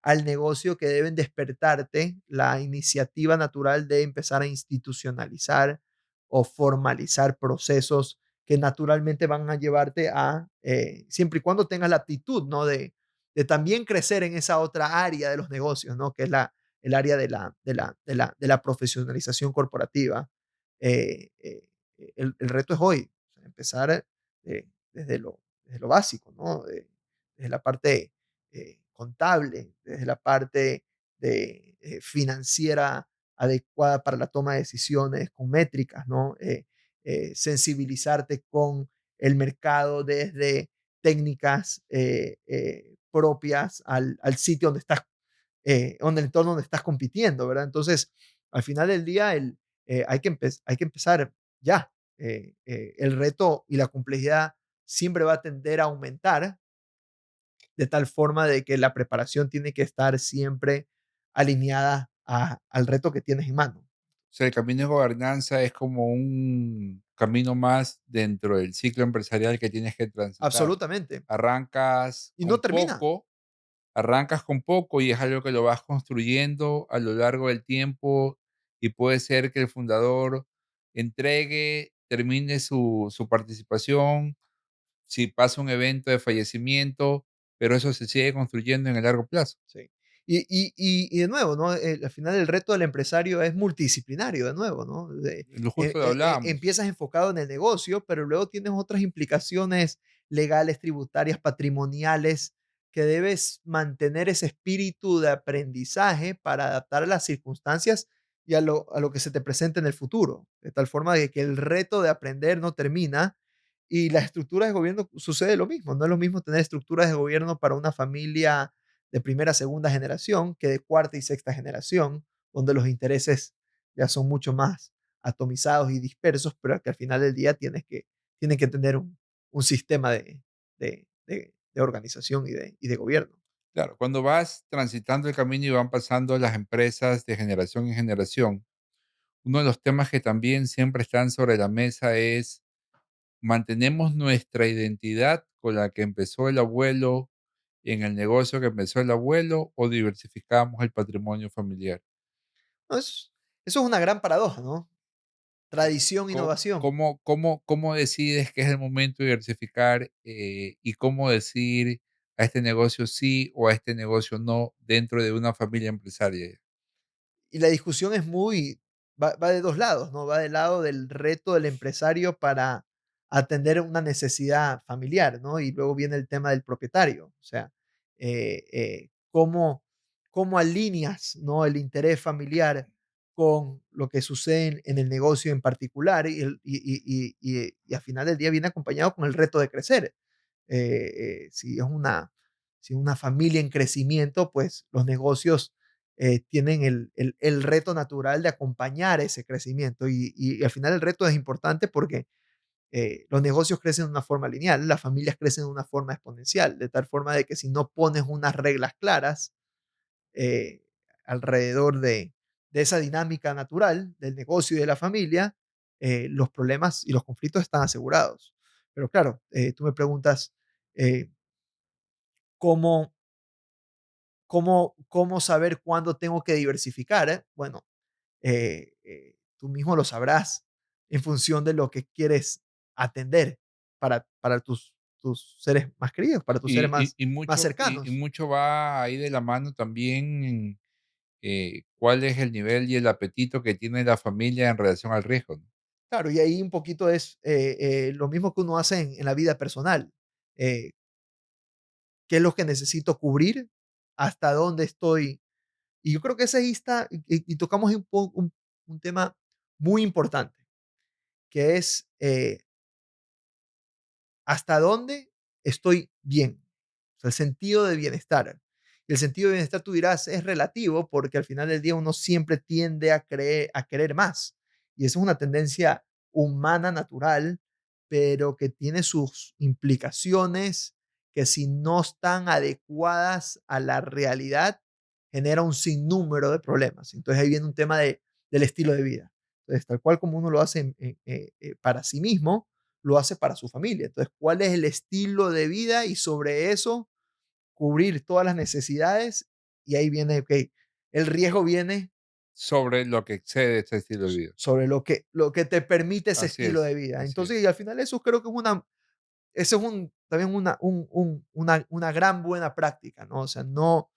Speaker 1: al negocio que deben despertarte la iniciativa natural de empezar a institucionalizar o formalizar procesos que naturalmente van a llevarte a, siempre y cuando tengas la aptitud, ¿no? De también crecer en esa otra área de los negocios, ¿no? Que es el área de la profesionalización corporativa. El reto es hoy, empezar desde lo básico, ¿no? Desde la parte contable, desde la parte financiera adecuada para la toma de decisiones, con métricas, ¿no? Sensibilizarte con el mercado desde técnicas propias al sitio donde estás, donde el entorno donde estás compitiendo, ¿verdad? Entonces, al final del día, hay que empezar ya. El reto y la complejidad siempre va a tender a aumentar de tal forma de que la preparación tiene que estar siempre alineada al reto que tienes en mano.
Speaker 2: O sea, el camino de gobernanza es como un camino más dentro del ciclo empresarial que tienes que transitar.
Speaker 1: Absolutamente.
Speaker 2: Arrancas
Speaker 1: Y no
Speaker 2: con
Speaker 1: termina.
Speaker 2: poco, arrancas con poco y es algo que lo vas construyendo a lo largo del tiempo y puede ser que el fundador entregue, termine su participación, si pasa un evento de fallecimiento, pero eso se sigue construyendo en el largo plazo.
Speaker 1: Sí. Y de nuevo, ¿no? Al final el reto del empresario es multidisciplinario, de nuevo, ¿no?
Speaker 2: Lo justo lo hablábamos.
Speaker 1: Empiezas enfocado en el negocio, pero luego tienes otras implicaciones legales, tributarias, patrimoniales, que debes mantener ese espíritu de aprendizaje para adaptar a las circunstancias y a lo que se te presente en el futuro, de tal forma de que el reto de aprender no termina. Y las estructuras de gobierno sucede lo mismo. No es lo mismo tener estructuras de gobierno para una familia de primera, segunda generación que de cuarta y sexta generación, donde los intereses ya son mucho más atomizados y dispersos, pero que al final del día tienen que tener un sistema de organización y de gobierno.
Speaker 2: Claro, cuando vas transitando el camino y van pasando las empresas de generación en generación, uno de los temas que también siempre están sobre la mesa es, ¿mantenemos nuestra identidad con la que empezó el abuelo en el negocio que empezó el abuelo o diversificamos el patrimonio familiar?
Speaker 1: ¿No? Eso es una gran paradoja, ¿no? Tradición, innovación.
Speaker 2: ¿Cómo decides que es el momento de diversificar, y cómo decir a este negocio sí o a este negocio no dentro de una familia empresaria?
Speaker 1: Y la discusión es muy, va de dos lados, ¿no? Va del lado del reto del empresario para atender una necesidad familiar, ¿no? Y luego viene el tema del propietario, o sea, cómo alineas, ¿no? El interés familiar con lo que sucede en el negocio en particular y al final del día viene acompañado con el reto de crecer. Si es si una familia en crecimiento, pues los negocios tienen el reto natural de acompañar ese crecimiento y al final el reto es importante porque los negocios crecen de una forma lineal, las familias crecen de una forma exponencial, de tal forma de que si no pones unas reglas claras eh, alrededor de esa dinámica natural del negocio y de la familia, los problemas y los conflictos están asegurados. Pero claro, tú me preguntas eh, cómo, cómo saber cuándo tengo que diversificar. Bueno, tú mismo lo sabrás en función de lo que quieres atender para tus seres más queridos, para tus seres más
Speaker 2: Y
Speaker 1: cercanos.
Speaker 2: mucho va ahí de la mano también en, cuál es el nivel y el apetito que tiene la familia en relación al riesgo, ¿no?
Speaker 1: Claro, y ahí un poquito es lo mismo que uno hace en la vida personal. Eh, ¿Qué es lo que necesito cubrir? ¿Hasta dónde estoy? Y yo creo que ese ahí está, y tocamos ahí un tema muy importante, que es hasta dónde estoy bien, o sea, el sentido de bienestar. Y el sentido de bienestar, tú dirás, es relativo porque al final del día uno siempre tiende a querer más. Y esa es una tendencia humana natural, pero que tiene sus implicaciones que si no están adecuadas a la realidad, genera un sinnúmero de problemas. Entonces ahí viene un tema del estilo de vida. Entonces, tal cual como uno lo hace para sí mismo, lo hace para su familia. Entonces, ¿cuál es el estilo de vida? Y sobre eso, cubrir todas las necesidades. Y ahí viene, ok, el riesgo viene
Speaker 2: Sobre lo que excede ese estilo de vida.
Speaker 1: sobre lo que te permite ese
Speaker 2: Así
Speaker 1: estilo de
Speaker 2: es,
Speaker 1: vida.
Speaker 2: así es.
Speaker 1: Entonces, y al final eso creo que es eso es también una gran buena práctica, ¿no? O sea, no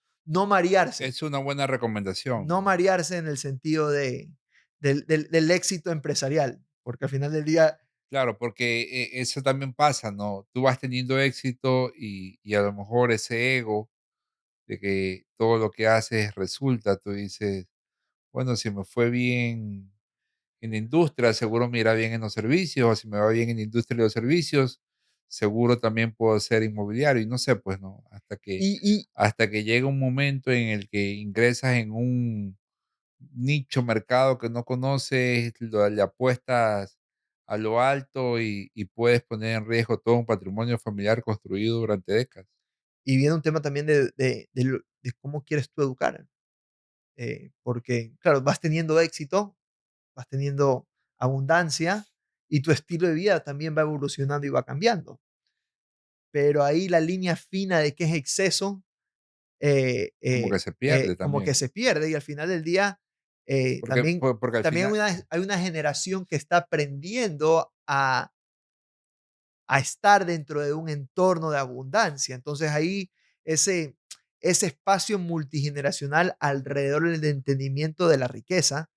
Speaker 1: marearse,
Speaker 2: Es una buena recomendación,
Speaker 1: no
Speaker 2: ¿no?
Speaker 1: marearse en el sentido del éxito empresarial, porque al final del día,
Speaker 2: Claro, porque eso también pasa, ¿no? Tú vas teniendo éxito y a lo mejor ese ego de que todo lo que haces resulta, tú dices, bueno, si me fue bien en la industria, seguro me irá bien en los servicios, o si me va bien en la industria de los servicios, seguro también puedo ser inmobiliario, y no sé, pues no,
Speaker 1: y,
Speaker 2: hasta que llega un momento en el que ingresas en un nicho mercado que no conoces, le apuestas a lo alto y puedes poner en riesgo todo un patrimonio familiar construido durante décadas.
Speaker 1: y viene un tema también de cómo quieres tú educar. Porque, claro, vas teniendo éxito, vas teniendo abundancia y tu estilo de vida también va evolucionando y va cambiando. Pero ahí la línea fina de qué es exceso,
Speaker 2: Como que se pierde
Speaker 1: como que
Speaker 2: también,
Speaker 1: se pierde y al final del día
Speaker 2: porque al
Speaker 1: también
Speaker 2: final,
Speaker 1: hay una generación que está aprendiendo a estar dentro de un entorno de abundancia. Entonces ahí ese, ese espacio multigeneracional alrededor del entendimiento de la riqueza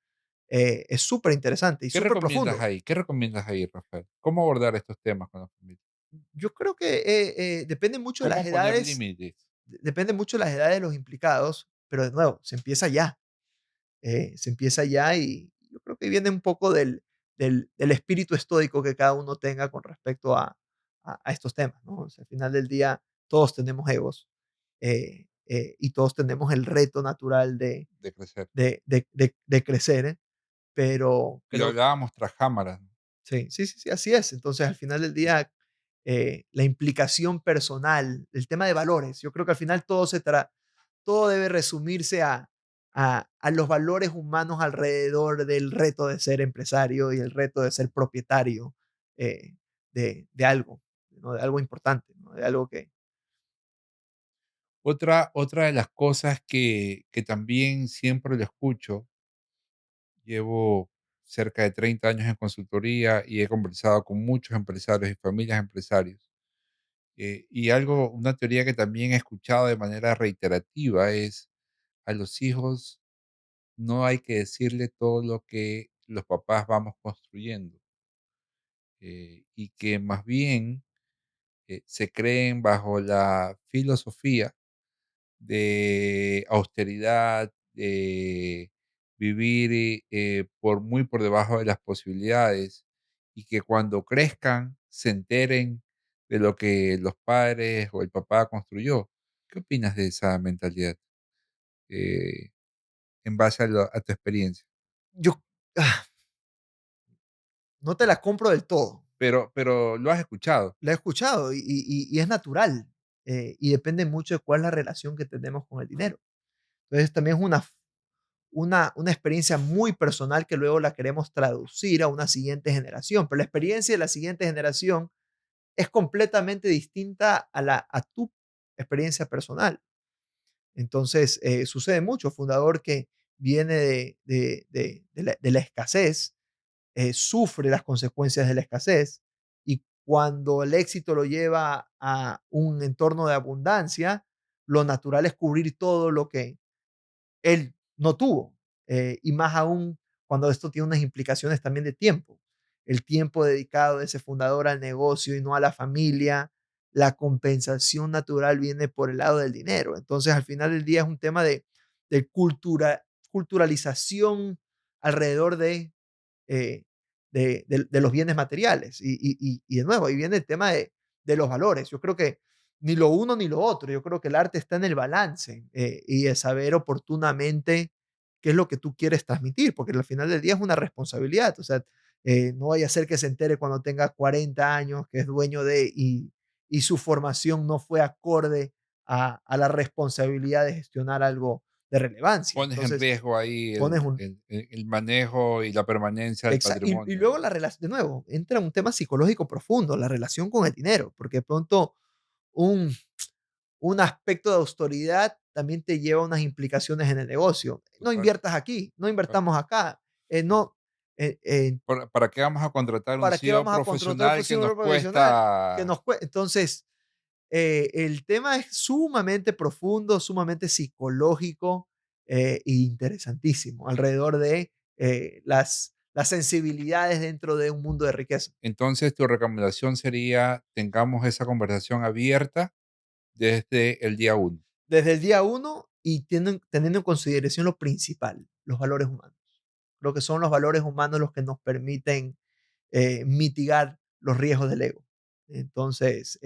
Speaker 1: es súper interesante y súper profundo.
Speaker 2: ¿Qué recomiendas ahí, Rafael? ¿Cómo abordar estos temas con la familia?
Speaker 1: Yo creo que depende mucho de las
Speaker 2: ¿Cómo poner
Speaker 1: edades,
Speaker 2: límites?
Speaker 1: depende mucho de las edades de los implicados, pero de nuevo, se empieza ya y yo creo que viene un poco del espíritu estoico que cada uno tenga con respecto a estos temas, ¿no? O sea, al final del día todos tenemos egos y todos tenemos el reto natural
Speaker 2: De crecer.
Speaker 1: de crecer, pero
Speaker 2: Y lo
Speaker 1: creo,
Speaker 2: hablábamos tras cámaras, ¿no?
Speaker 1: sí, así es. Entonces, al final del día, la implicación personal, el tema de valores, yo creo que al final todo debe resumirse a los valores humanos alrededor del reto de ser empresario y el reto de ser propietario eh, de algo, ¿no? De algo importante, ¿no? De algo que...
Speaker 2: Otra de las cosas que también siempre lo escucho, llevo cerca de 30 años en consultoría y he conversado con muchos empresarios y familias empresarios. Y algo, una teoría que también he escuchado de manera reiterativa es a los hijos no hay que decirle todo lo que los papás vamos construyendo, y que más bien se creen bajo la filosofía de austeridad, de vivir muy por debajo de las posibilidades y que cuando crezcan se enteren de lo que los padres o el papá construyó. ¿Qué opinas de esa mentalidad eh, en base a tu experiencia?
Speaker 1: Yo ah, no te la compro del todo.
Speaker 2: Pero lo has escuchado.
Speaker 1: La he escuchado y es natural, y depende mucho de cuál es la relación que tenemos con el dinero. Entonces, también es una experiencia muy personal que luego la queremos traducir a una siguiente generación, pero la experiencia de la siguiente generación es completamente distinta a tu experiencia personal. Entonces, sucede mucho. Fundador que viene de la escasez, sufre las consecuencias de la escasez y cuando el éxito lo lleva a un entorno de abundancia, lo natural es cubrir todo lo que él no tuvo. Y más aún cuando esto tiene unas implicaciones también de tiempo. El tiempo dedicado de ese fundador al negocio y no a la familia, la compensación natural viene por el lado del dinero. Entonces, al final del día es un tema de culturalización alrededor eh, de los bienes materiales. Y de nuevo, ahí viene el tema de los valores. Yo creo que ni lo uno ni lo otro. Yo creo que el arte está en el balance y de saber oportunamente qué es lo que tú quieres transmitir, porque al final del día es una responsabilidad. O sea, no vaya a ser que se entere cuando tenga 40 años que es dueño y su formación no fue acorde a la responsabilidad de gestionar algo de relevancia.
Speaker 2: Pones en
Speaker 1: Entonces,
Speaker 2: riesgo ahí
Speaker 1: pones un,
Speaker 2: el manejo y la permanencia del
Speaker 1: Y
Speaker 2: patrimonio,
Speaker 1: luego
Speaker 2: ¿no?
Speaker 1: la relación, de nuevo, entra un tema psicológico profundo, la relación con el dinero, porque de pronto un, un aspecto de autoridad también te lleva a unas implicaciones en el negocio. No
Speaker 2: Total.
Speaker 1: inviertas aquí, no invertamos acá, no,
Speaker 2: ¿Para qué vamos a contratar un
Speaker 1: ¿para qué
Speaker 2: CEO
Speaker 1: vamos a contratar un
Speaker 2: profesional que nos
Speaker 1: profesional que
Speaker 2: cuesta?
Speaker 1: nos Entonces, el tema es sumamente profundo, sumamente psicológico e interesantísimo alrededor de las sensibilidades dentro de un mundo de riqueza.
Speaker 2: Entonces, tu recomendación sería, tengamos esa conversación abierta desde el día uno.
Speaker 1: Desde el día uno y teniendo en consideración lo principal, los valores humanos. Creo que son los valores humanos los que nos permiten mitigar los riesgos del ego. Entonces,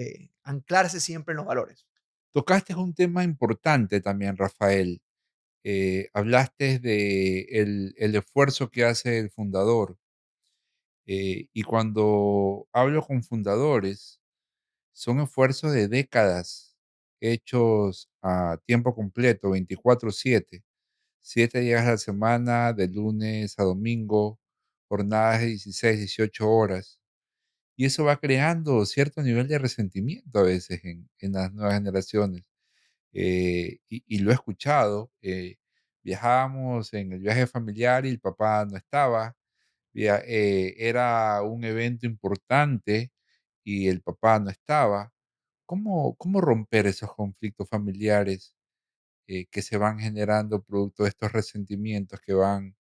Speaker 1: anclarse siempre en los valores.
Speaker 2: Tocaste un tema importante también, Rafael. Hablaste de el esfuerzo que hace el fundador. Y cuando hablo con fundadores, son esfuerzos de décadas hechos a tiempo completo, 24/7, 7 días a la semana, de lunes a domingo, jornadas de 16, 18 horas. Y eso va creando cierto nivel de resentimiento a veces en las nuevas generaciones. Y lo he escuchado. Viajábamos en el viaje familiar y el papá no estaba. Era un evento importante y el papá no estaba. ¿Cómo romper esos conflictos familiares que se van generando producto de estos resentimientos que van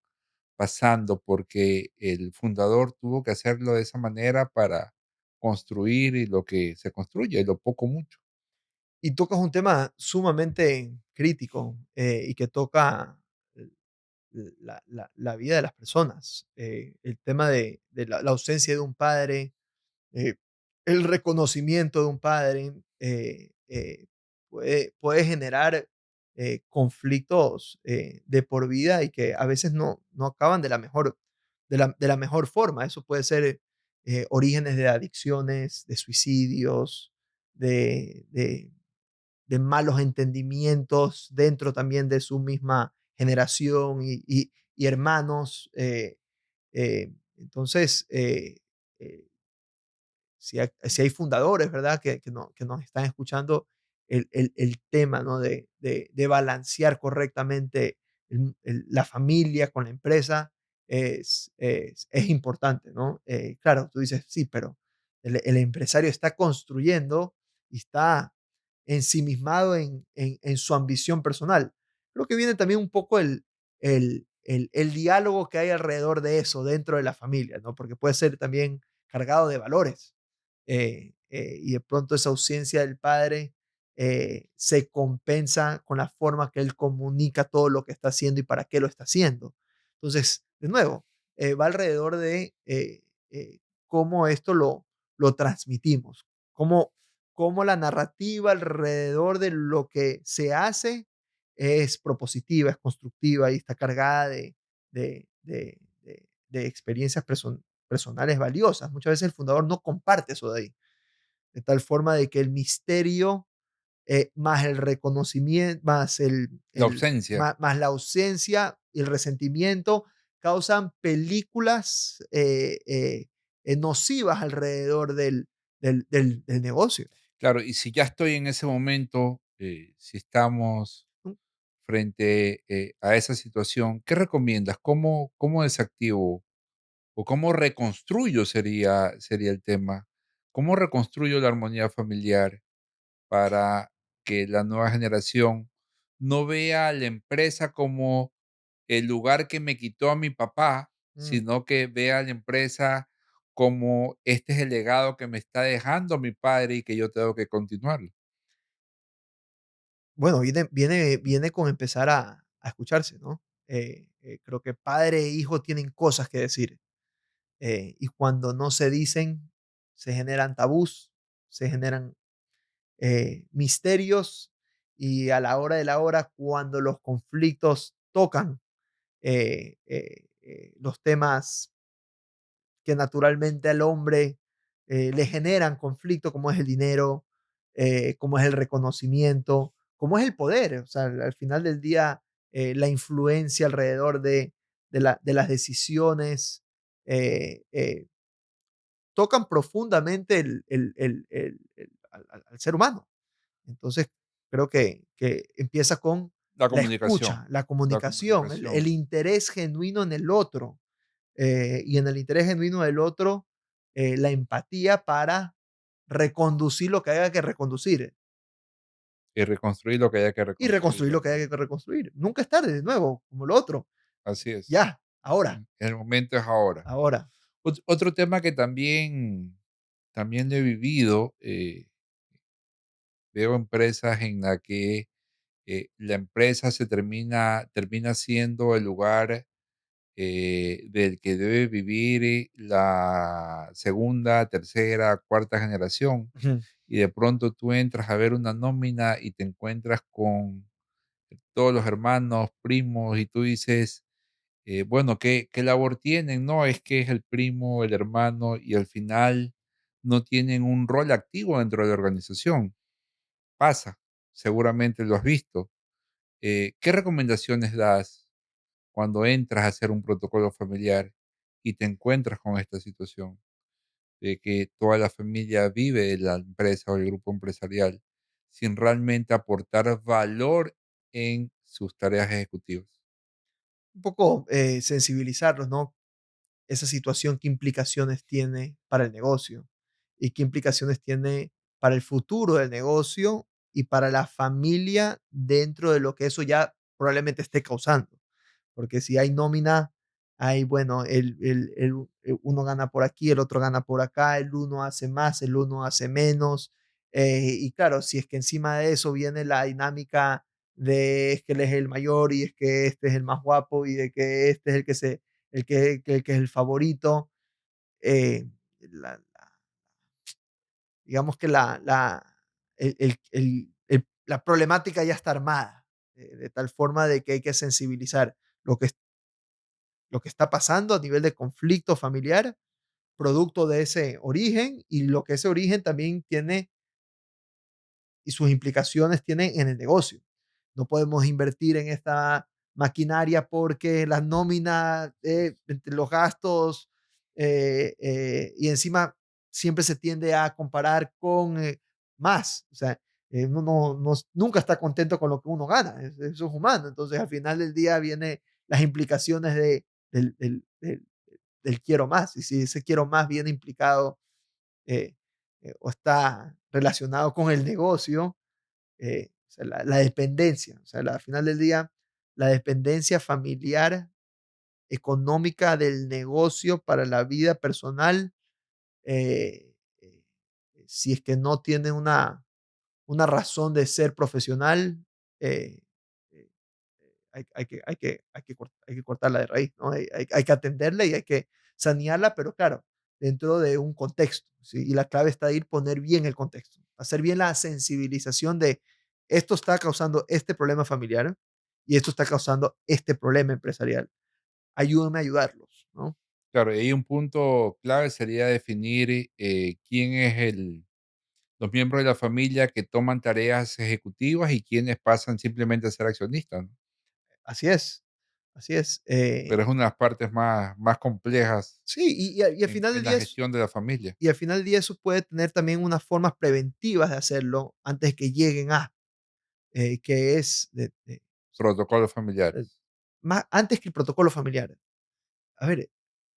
Speaker 2: pasando porque el fundador tuvo que hacerlo de esa manera para construir y lo que se construye, lo poco mucho?
Speaker 1: Y tocas un tema sumamente crítico y que toca la vida de las personas. El tema de la ausencia de un padre, eh, el reconocimiento de un padre puede generar conflictos de por vida y que a veces no acaban de la mejor forma. Eso puede ser orígenes de adicciones, de suicidios, de malos entendimientos dentro también de su misma generación y hermanos. Entonces, si hay fundadores, ¿verdad?, que nos están escuchando, el tema, ¿no?, de balancear correctamente la familia con la empresa es importante, ¿no? Claro, tú dices, sí, pero el empresario está construyendo y está ensimismado en su ambición personal. Creo que viene también un poco el diálogo que hay alrededor de eso dentro de la familia, ¿no? Porque puede ser también cargado de valores. Y de pronto esa ausencia del padre se compensa con la forma que él comunica todo lo que está haciendo y para qué lo está haciendo. Entonces, de nuevo, va alrededor de cómo esto lo transmitimos, cómo la narrativa alrededor de lo que se hace es propositiva, es constructiva y está cargada de experiencias personales valiosas. Muchas veces el fundador no comparte eso de ahí, de tal forma de que el misterio más el reconocimiento, más,
Speaker 2: La ausencia.
Speaker 1: más la ausencia y el resentimiento causan películas nocivas alrededor del negocio.
Speaker 2: Claro, y si ya estoy en ese momento, si estamos
Speaker 1: ¿No?
Speaker 2: frente a esa situación, ¿qué recomiendas? ¿Cómo desactivo o cómo reconstruyo sería el tema? ¿Cómo reconstruyo la armonía familiar para que la nueva generación no vea a la empresa como el lugar que me quitó a mi papá,
Speaker 1: Mm.
Speaker 2: sino que vea a la empresa como este es el legado que me está dejando mi padre y que yo tengo que continuarlo?
Speaker 1: Bueno, viene con empezar a escucarse, ¿no? Creo que padre e hijo tienen cosas que decir. Y cuando no se dicen, se generan tabús, se generan misterios y a la hora de la hora, cuando los conflictos tocan los temas que naturalmente al hombre le generan conflicto, como es el dinero, como es el reconocimiento, como es el poder. O sea, al final del día, la influencia alrededor de las decisiones tocan profundamente al ser humano. Entonces, creo que empieza con
Speaker 2: La
Speaker 1: la
Speaker 2: comunicación,
Speaker 1: escucha, la
Speaker 2: la
Speaker 1: comunicación, el
Speaker 2: comunicación.
Speaker 1: interés genuino en el otro. Y en el interés genuino del otro, la empatía para reconducir lo que haya que reconducir
Speaker 2: Y reconstruir lo que haya que
Speaker 1: y
Speaker 2: reconstruir
Speaker 1: reconstruir lo que
Speaker 2: también.
Speaker 1: haya que reconstruir. Nunca es tarde, de nuevo, como lo otro.
Speaker 2: Así es.
Speaker 1: Ya, ahora,
Speaker 2: El momento es ahora.
Speaker 1: ahora.
Speaker 2: Otro tema que también he vivido, veo empresas en la que la empresa termina siendo el lugar del que debe vivir la segunda, tercera, cuarta generación.
Speaker 1: Ujú.
Speaker 2: Y de pronto tú entras a ver una nómina y te encuentras con todos los hermanos, primos, y tú dices, bueno, ¿qué labor tienen? No, es que es el primo, el hermano, y al final no tienen un rol activo dentro de la organización. Pasa, seguramente lo has visto. ¿Qué recomendaciones das cuando entras a hacer un protocolo familiar y te encuentras con esta situación de que toda la familia vive de la empresa o el grupo empresarial sin realmente aportar valor en sus tareas ejecutivas?
Speaker 1: Un poco sensibilizarlos, ¿no? Esa situación, qué implicaciones tiene para el negocio y qué implicaciones tiene para el futuro del negocio y para la familia dentro de lo que eso ya probablemente esté causando. Porque si hay nómina, hay, bueno, uno gana por aquí, el otro gana por acá, el uno hace más, el uno hace menos. Y claro, si es que encima de eso viene la dinámica de es que él es el mayor y es que este es el más guapo y de que este es el que es el favorito, eh, digamos que la problemática ya está armada, de tal forma de que hay que sensibilizar lo que está pasando a nivel de conflicto familiar, producto de ese origen y lo que ese origen también tiene y sus implicaciones tienen en el negocio. No podemos invertir en esta maquinaria porque las nóminas, entre los gastos y encima siempre se tiende a comparar con más. O sea, uno nunca está contento con lo que uno gana. Eso es humano. Entonces, al final del día vienen las implicaciones de del quiero más. Y si ese quiero más viene implicado eh, o está relacionado con el negocio, o sea, la dependencia, o sea, al final del día, la dependencia familiar, económica del negocio para la vida personal, eh, eh, si es que no tiene una razón de ser profesional, eh, eh, hay que cortarla de raíz, ¿no? Hay que atenderla y hay que sanearla, pero claro, dentro de un contexto, ¿sí? Y la clave está ahí poner bien el contexto, hacer bien la sensibilización de esto está causando este problema familiar y esto está causando este problema empresarial. Ayúdame a ayudarlos, ¿no?
Speaker 2: Claro, y ahí un punto clave sería definir quién es los miembros de la familia que toman tareas ejecutivas y quiénes pasan simplemente a ser accionistas, ¿no?
Speaker 1: Así es, así es.
Speaker 2: Pero es una de las partes más complejas
Speaker 1: Sí, y al final del
Speaker 2: en la
Speaker 1: día
Speaker 2: gestión de la familia.
Speaker 1: y al final del día eso puede tener también unas formas preventivas de hacerlo antes de que lleguen a, que es
Speaker 2: Protocolos
Speaker 1: eh,
Speaker 2: familiares.
Speaker 1: más, antes que el protocolo familiar. A ver,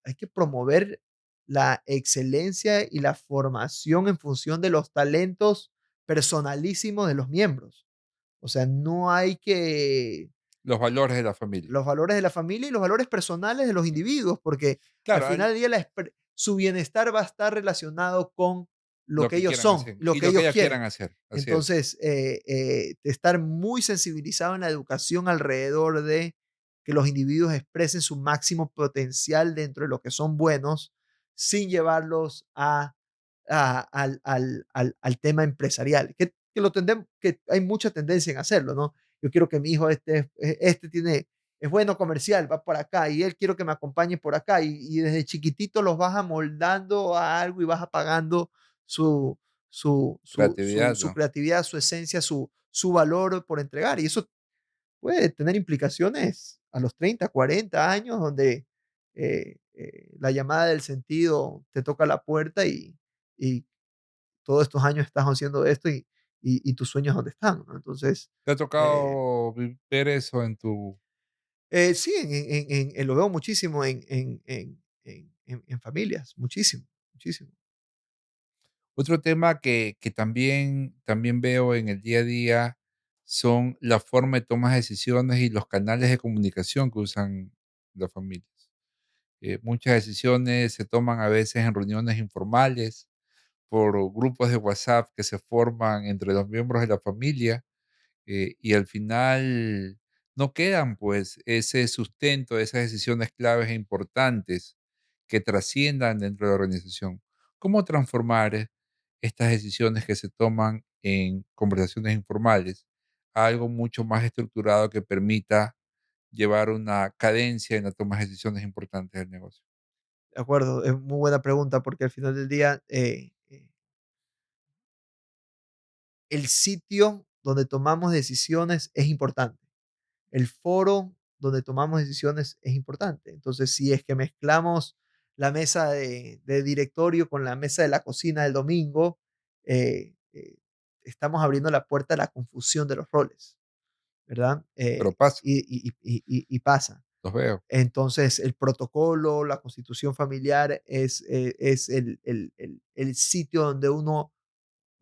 Speaker 1: hay que promover la excelencia y la formación en función de los talentos personalísimos de los miembros. O sea, no hay que
Speaker 2: Los valores de la familia.
Speaker 1: los valores de la familia y los valores personales de los individuos, porque al
Speaker 2: Claro,
Speaker 1: final del día su bienestar va a estar relacionado con lo
Speaker 2: lo
Speaker 1: que
Speaker 2: que
Speaker 1: ellos
Speaker 2: quieran
Speaker 1: son,
Speaker 2: hacer
Speaker 1: lo
Speaker 2: y
Speaker 1: que
Speaker 2: lo que
Speaker 1: ellos
Speaker 2: ellas
Speaker 1: quieren.
Speaker 2: quieran hacer. Así es.
Speaker 1: Entonces, estar muy sensibilizado en la educación alrededor de que los individuos expresen su máximo potencial dentro de lo que son buenos, sin llevarlos al tema empresarial, que hay mucha tendencia en hacerlo, ¿no? Yo quiero que mi hijo es bueno comercial, va por acá, y él quiero que me acompañe por acá, y desde chiquitito los vas amoldando a algo y vas apagando su,
Speaker 2: Creatividad,
Speaker 1: su
Speaker 2: ¿no?
Speaker 1: creatividad, su esencia, su valor por entregar. Y eso puede tener implicaciones a los 30 40 años, donde la llamada del sentido te toca la puerta y todos estos años estás haciendo esto y tus sueños dónde están, ¿no? Entonces,
Speaker 2: ¿Te ha
Speaker 1: eh,
Speaker 2: tocado ver eso en tu
Speaker 1: sí, lo veo muchísimo en familias, muchísimo, muchísimo.
Speaker 2: otro tema que también veo en el día a día son la forma de toma de decisiones y los canales de comunicación que usan las familias. Muchas decisiones se toman a veces en reuniones informales, por grupos de WhatsApp que se forman entre los miembros de la familia, y al final no quedan pues ese sustento, esas decisiones claves e importantes que trasciendan dentro de la organización. ¿Cómo transformar estas decisiones que se toman en conversaciones informales a algo mucho más estructurado que permita llevar una cadencia en la toma de decisiones importantes del negocio?
Speaker 1: De acuerdo, es muy buena pregunta porque al final del día el sitio donde tomamos decisiones es importante. El foro donde tomamos decisiones es importante. Entonces, si es que mezclamos la mesa de directorio con la mesa de la cocina del domingo, estamos abriendo la puerta a la confusión de los roles, ¿verdad?
Speaker 2: Pero pasa,
Speaker 1: Y pasa.
Speaker 2: los veo.
Speaker 1: Entonces, el protocolo, la constitución familiar es el sitio donde uno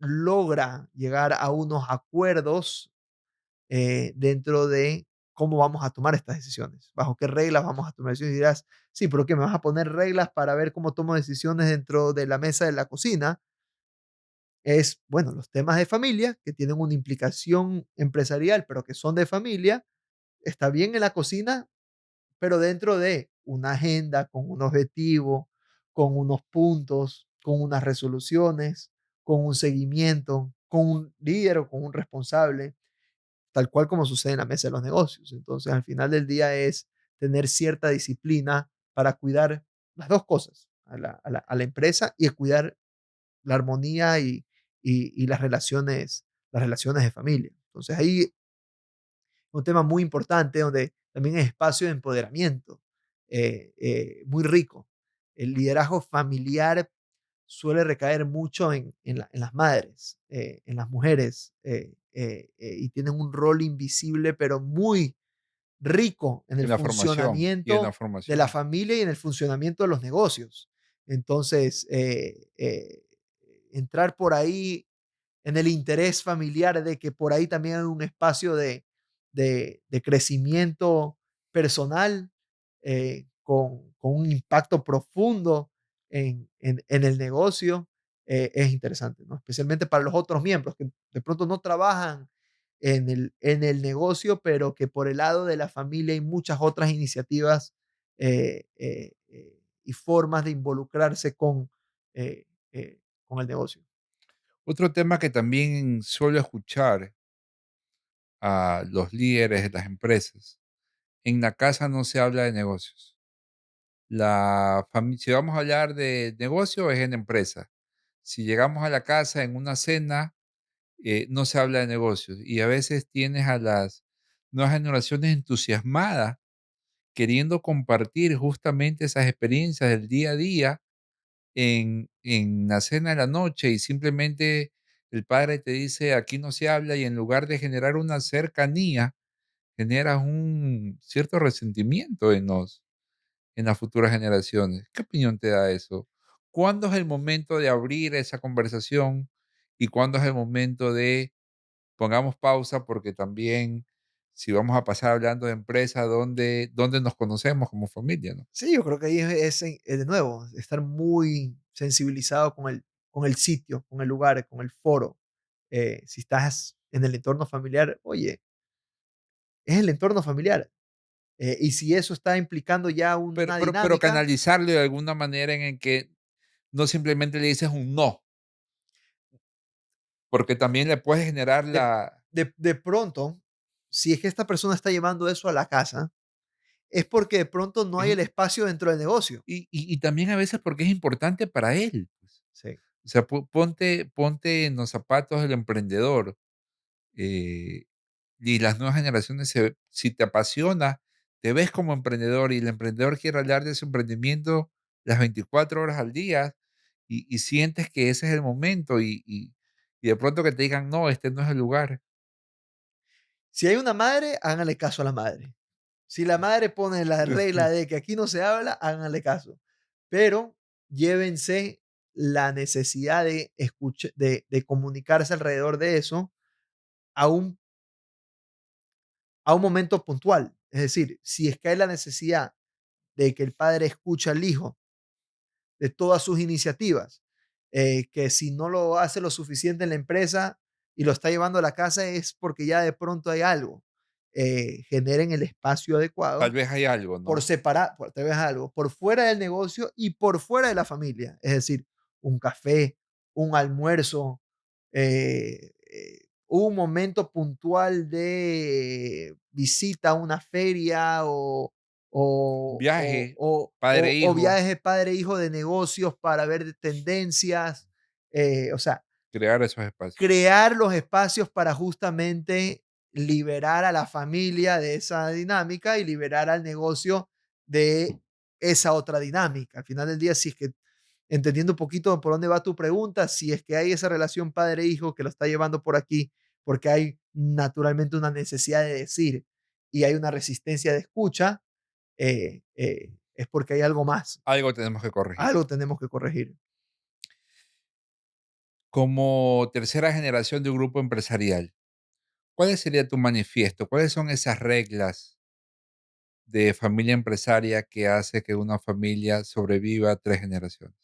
Speaker 1: logra llegar a unos acuerdos dentro de cómo vamos a tomar estas decisiones, bajo qué reglas vamos a tomar decisiones. Y dirás, sí, pero que me vas a poner reglas para ver cómo tomo decisiones dentro de la mesa de la cocina. Es, bueno, los temas de familia que tienen una implicación empresarial, pero que son de familia, está bien en la cocina, pero dentro de una agenda, con un objetivo, con unos puntos, con unas resoluciones, con un seguimiento, con un líder o con un responsable, tal cual como sucede en la mesa de los negocios. Entonces, al final del día es tener cierta disciplina para cuidar las dos cosas, a la empresa y cuidar la armonía y las relaciones de familia. Entonces, ahí un tema muy importante donde también es espacio de empoderamiento, muy rico. El liderazgo familiar suele recaer mucho en las madres, en las mujeres, y tienen un rol invisible, pero muy rico en el
Speaker 2: En la formación y en la
Speaker 1: funcionamiento de la
Speaker 2: formación.
Speaker 1: familia y en el funcionamiento de los negocios. Entonces, entrar por ahí en el interés familiar de que por ahí también hay un espacio de crecimiento personal con un impacto profundo en el negocio, es interesante, ¿no? Especialmente para los otros miembros que de pronto no trabajan en el negocio, pero que por el lado de la familia hay muchas otras iniciativas y formas de involucrarse con el negocio.
Speaker 2: Otro tema que también suelo escuchar a los líderes de las empresas, en la casa no se habla de negocios. Si vamos a hablar de negocio es en empresa. Si llegamos a la casa en una cena, no se habla de negocios. Y a veces tienes a las nuevas generaciones entusiasmadas queriendo compartir justamente esas experiencias del día a día en la cena de la noche y simplemente el padre te dice: "Aquí no se habla", y en lugar de generar una cercanía, generas un cierto resentimiento en las futuras generaciones. ¿Qué opinión te da eso? ¿Cuándo es el momento de abrir esa conversación y cuándo es el momento de pongamos pausa? Porque también, si vamos a pasar hablando de empresa, ¿dónde nos conocemos como familia, no?
Speaker 1: Sí, yo creo que ahí de nuevo, estar muy sensibilizado con el sitio, con el lugar, con el foro. Si estás en el entorno familiar, oye, es el entorno familiar. Y si eso está implicando ya
Speaker 2: Pero
Speaker 1: una
Speaker 2: pero pero
Speaker 1: dinámica,
Speaker 2: canalizarlo de alguna manera en el que no simplemente le dices un no, porque también le puedes generar
Speaker 1: de,
Speaker 2: la
Speaker 1: de pronto, si es que esta persona está llevando eso a la casa, es porque de pronto no hay
Speaker 2: es
Speaker 1: el espacio dentro del negocio.
Speaker 2: y también a veces porque es importante para él, pues.
Speaker 1: Sí.
Speaker 2: O sea, ponte en los zapatos del emprendedor, eh, y las nuevas generaciones si te apasiona, te ves como emprendedor y el emprendedor quiere hablar de su emprendimiento las 24 horas al día y sientes que ese es el momento y de pronto que te digan: "No, este no es el lugar".
Speaker 1: Si hay una madre, háganle caso a la madre. Si la madre pone la regla de que aquí no se habla, háganle caso. Pero llévense la necesidad de comunicarse alrededor de eso a a un momento puntual. Es decir, si es que hay la necesidad de que el padre escuche al hijo de todas sus iniciativas, que si no lo hace lo suficiente en la empresa y lo está llevando a la casa es porque ya de pronto hay algo. Generen el espacio
Speaker 2: Tal
Speaker 1: adecuado
Speaker 2: vez hay algo,
Speaker 1: por
Speaker 2: ¿no?
Speaker 1: separar, te ves algo, por fuera del negocio y por fuera de la familia. Es decir, un café, un almuerzo, un momento puntual de visita a una feria
Speaker 2: Viaje, padre e
Speaker 1: o
Speaker 2: hijo,
Speaker 1: viajes padre-hijo de negocios para ver tendencias. O sea,
Speaker 2: crear esos espacios.
Speaker 1: crear los espacios para justamente liberar a la familia de esa dinámica y liberar al negocio de esa otra dinámica. Al final del día, si es que, entendiendo un poquito por dónde va tu pregunta, si es que hay esa relación padre-hijo que lo está llevando por aquí, porque hay naturalmente una necesidad de decir y hay una resistencia de escucha, es porque hay algo más,
Speaker 2: Algo tenemos que corregir.
Speaker 1: algo tenemos que corregir.
Speaker 2: Como tercera generación de un grupo empresarial, ¿cuál sería tu manifiesto? ¿Cuáles son esas reglas de familia empresaria que hace que una familia sobreviva 3 generaciones?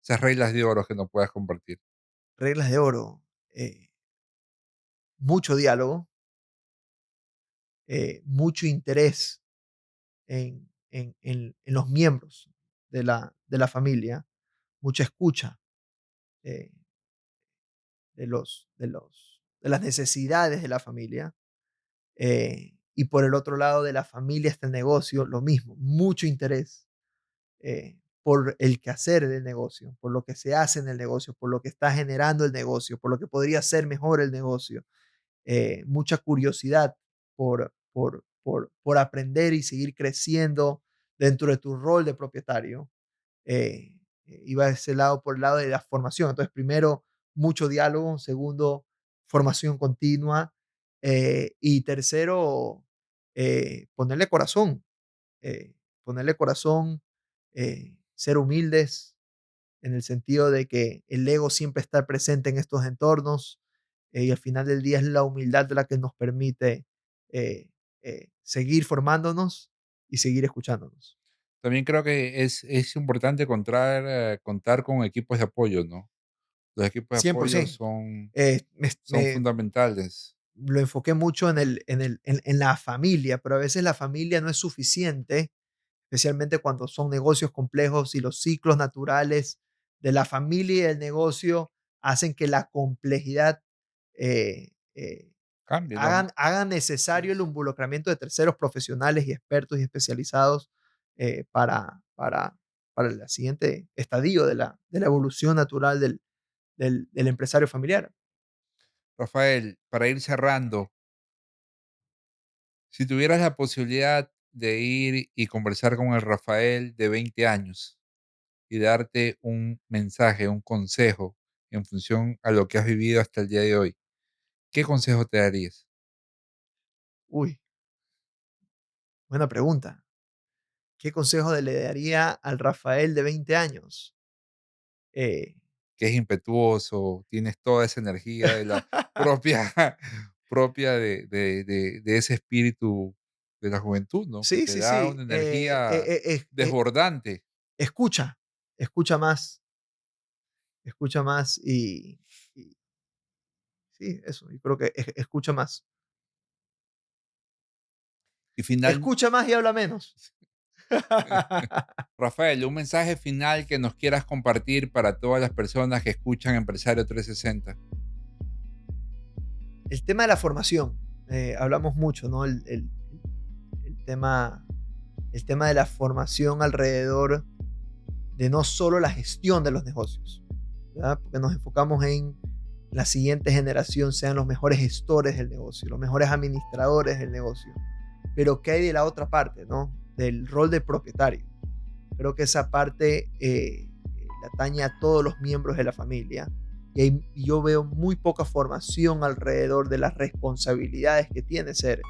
Speaker 2: Esas reglas de oro que no puedas compartir.
Speaker 1: Reglas de oro, mucho diálogo, mucho interés en los miembros de la familia, mucha escucha eh, de las necesidades de la familia. Y por el otro lado, de la familia hasta el negocio, lo mismo, mucho interés por el quehacer del negocio, por lo que se hace en el negocio, por lo que está generando el negocio, por lo que podría ser mejor el negocio. Mucha curiosidad por aprender y seguir creciendo dentro de tu rol de propietario. Iba a ese lado por el lado de la formación. Entonces, primero, mucho diálogo. Segundo, formación continua. Y tercero, ponerle corazón, eh, ponerle corazón, ser humildes en el sentido de que el ego siempre está presente en estos entornos, y al final del día es la humildad la que nos permite eh, seguir formándonos y seguir escuchándonos.
Speaker 2: También creo que es importante contar con equipos de apoyo, ¿no? Los equipos de apoyo
Speaker 1: 100%.
Speaker 2: son,
Speaker 1: Me,
Speaker 2: son fundamentales.
Speaker 1: lo enfoqué mucho en la familia, pero a veces la familia no es suficiente, especialmente cuando son negocios complejos y los ciclos naturales de la familia y del negocio hacen que la complejidad eh, eh,
Speaker 2: Cambia,
Speaker 1: hagan necesario el involucramiento de terceros profesionales y expertos y especializados para el siguiente estadio de la evolución natural del empresario familiar.
Speaker 2: Rafael, para ir cerrando, si tuvieras la posibilidad de ir y conversar con el Rafael de 20 años y darte un mensaje, un consejo en función a lo que has vivido hasta el día de hoy, ¿qué consejo te darías?
Speaker 1: Uy, buena pregunta. ¿Qué consejo le daría al Rafael de 20 años? Eh,
Speaker 2: Que es impetuoso, tienes toda esa energía de la propia, propia de ese espíritu de la juventud, ¿no? Que
Speaker 1: sí,
Speaker 2: te
Speaker 1: sí,
Speaker 2: da
Speaker 1: sí.
Speaker 2: una energía
Speaker 1: Eh,
Speaker 2: desbordante.
Speaker 1: escucha, escucha más, escucha más y sí, eso. Yo creo que escucha más.
Speaker 2: Y final,
Speaker 1: Escucha más y habla menos.
Speaker 2: Rafael, un mensaje final que nos quieras compartir para todas las personas que escuchan Empresario 360.
Speaker 1: El tema de la formación, hablamos mucho, ¿no? El tema, el tema de la formación alrededor de no solo la gestión de los negocios, ¿verdad? Porque nos enfocamos en la siguiente generación sean los mejores gestores del negocio, los mejores administradores del negocio. Pero ¿qué hay de la otra parte, no? Del rol de propietario. Creo que esa parte la atañe a todos los miembros de la familia y yo veo muy poca formación alrededor de las responsabilidades que tiene ser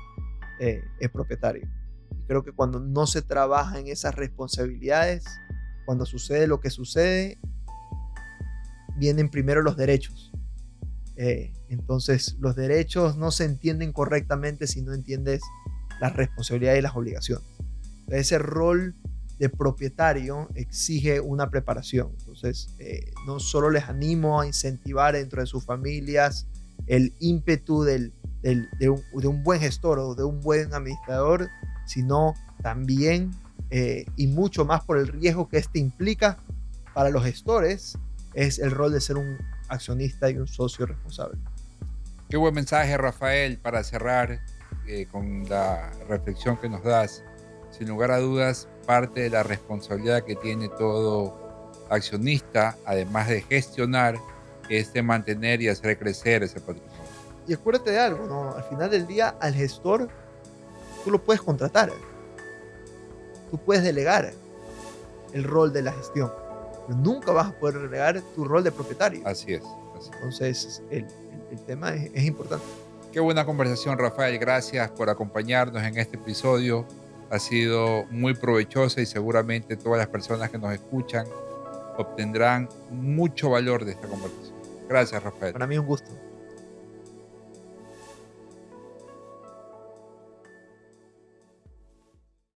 Speaker 1: el propietario. Y creo que cuando no se trabaja en esas responsabilidades, cuando sucede lo que sucede, vienen primero los derechos. Entonces, los derechos no se entienden correctamente si no entiendes las responsabilidades y las obligaciones. Ese rol de propietario exige una preparación. Entonces, no solo les animo a incentivar dentro de sus familias el ímpetu de un buen gestor o de un buen administrador, sino también y mucho más por el riesgo que este implica para los gestores, es el rol de ser un accionista y un socio responsable.
Speaker 2: Qué buen mensaje, Rafael, para cerrar con la reflexión que nos das. Sin lugar a dudas, parte de la responsabilidad que tiene todo accionista, además de gestionar, es de mantener y hacer crecer ese patrimonio.
Speaker 1: Y acuérdate de algo, ¿no? Al final del día, al gestor, tú lo puedes contratar, tú puedes delegar el rol de la gestión, pero nunca vas a poder delegar tu rol de propietario.
Speaker 2: Así es.
Speaker 1: Entonces, el tema es importante.
Speaker 2: Qué buena conversación, Rafael. Gracias por acompañarnos en este episodio. Ha sido muy provechosa y seguramente todas las personas que nos escuchan obtendrán mucho valor de esta conversación. Gracias, Rafael.
Speaker 1: Para mí es un gusto.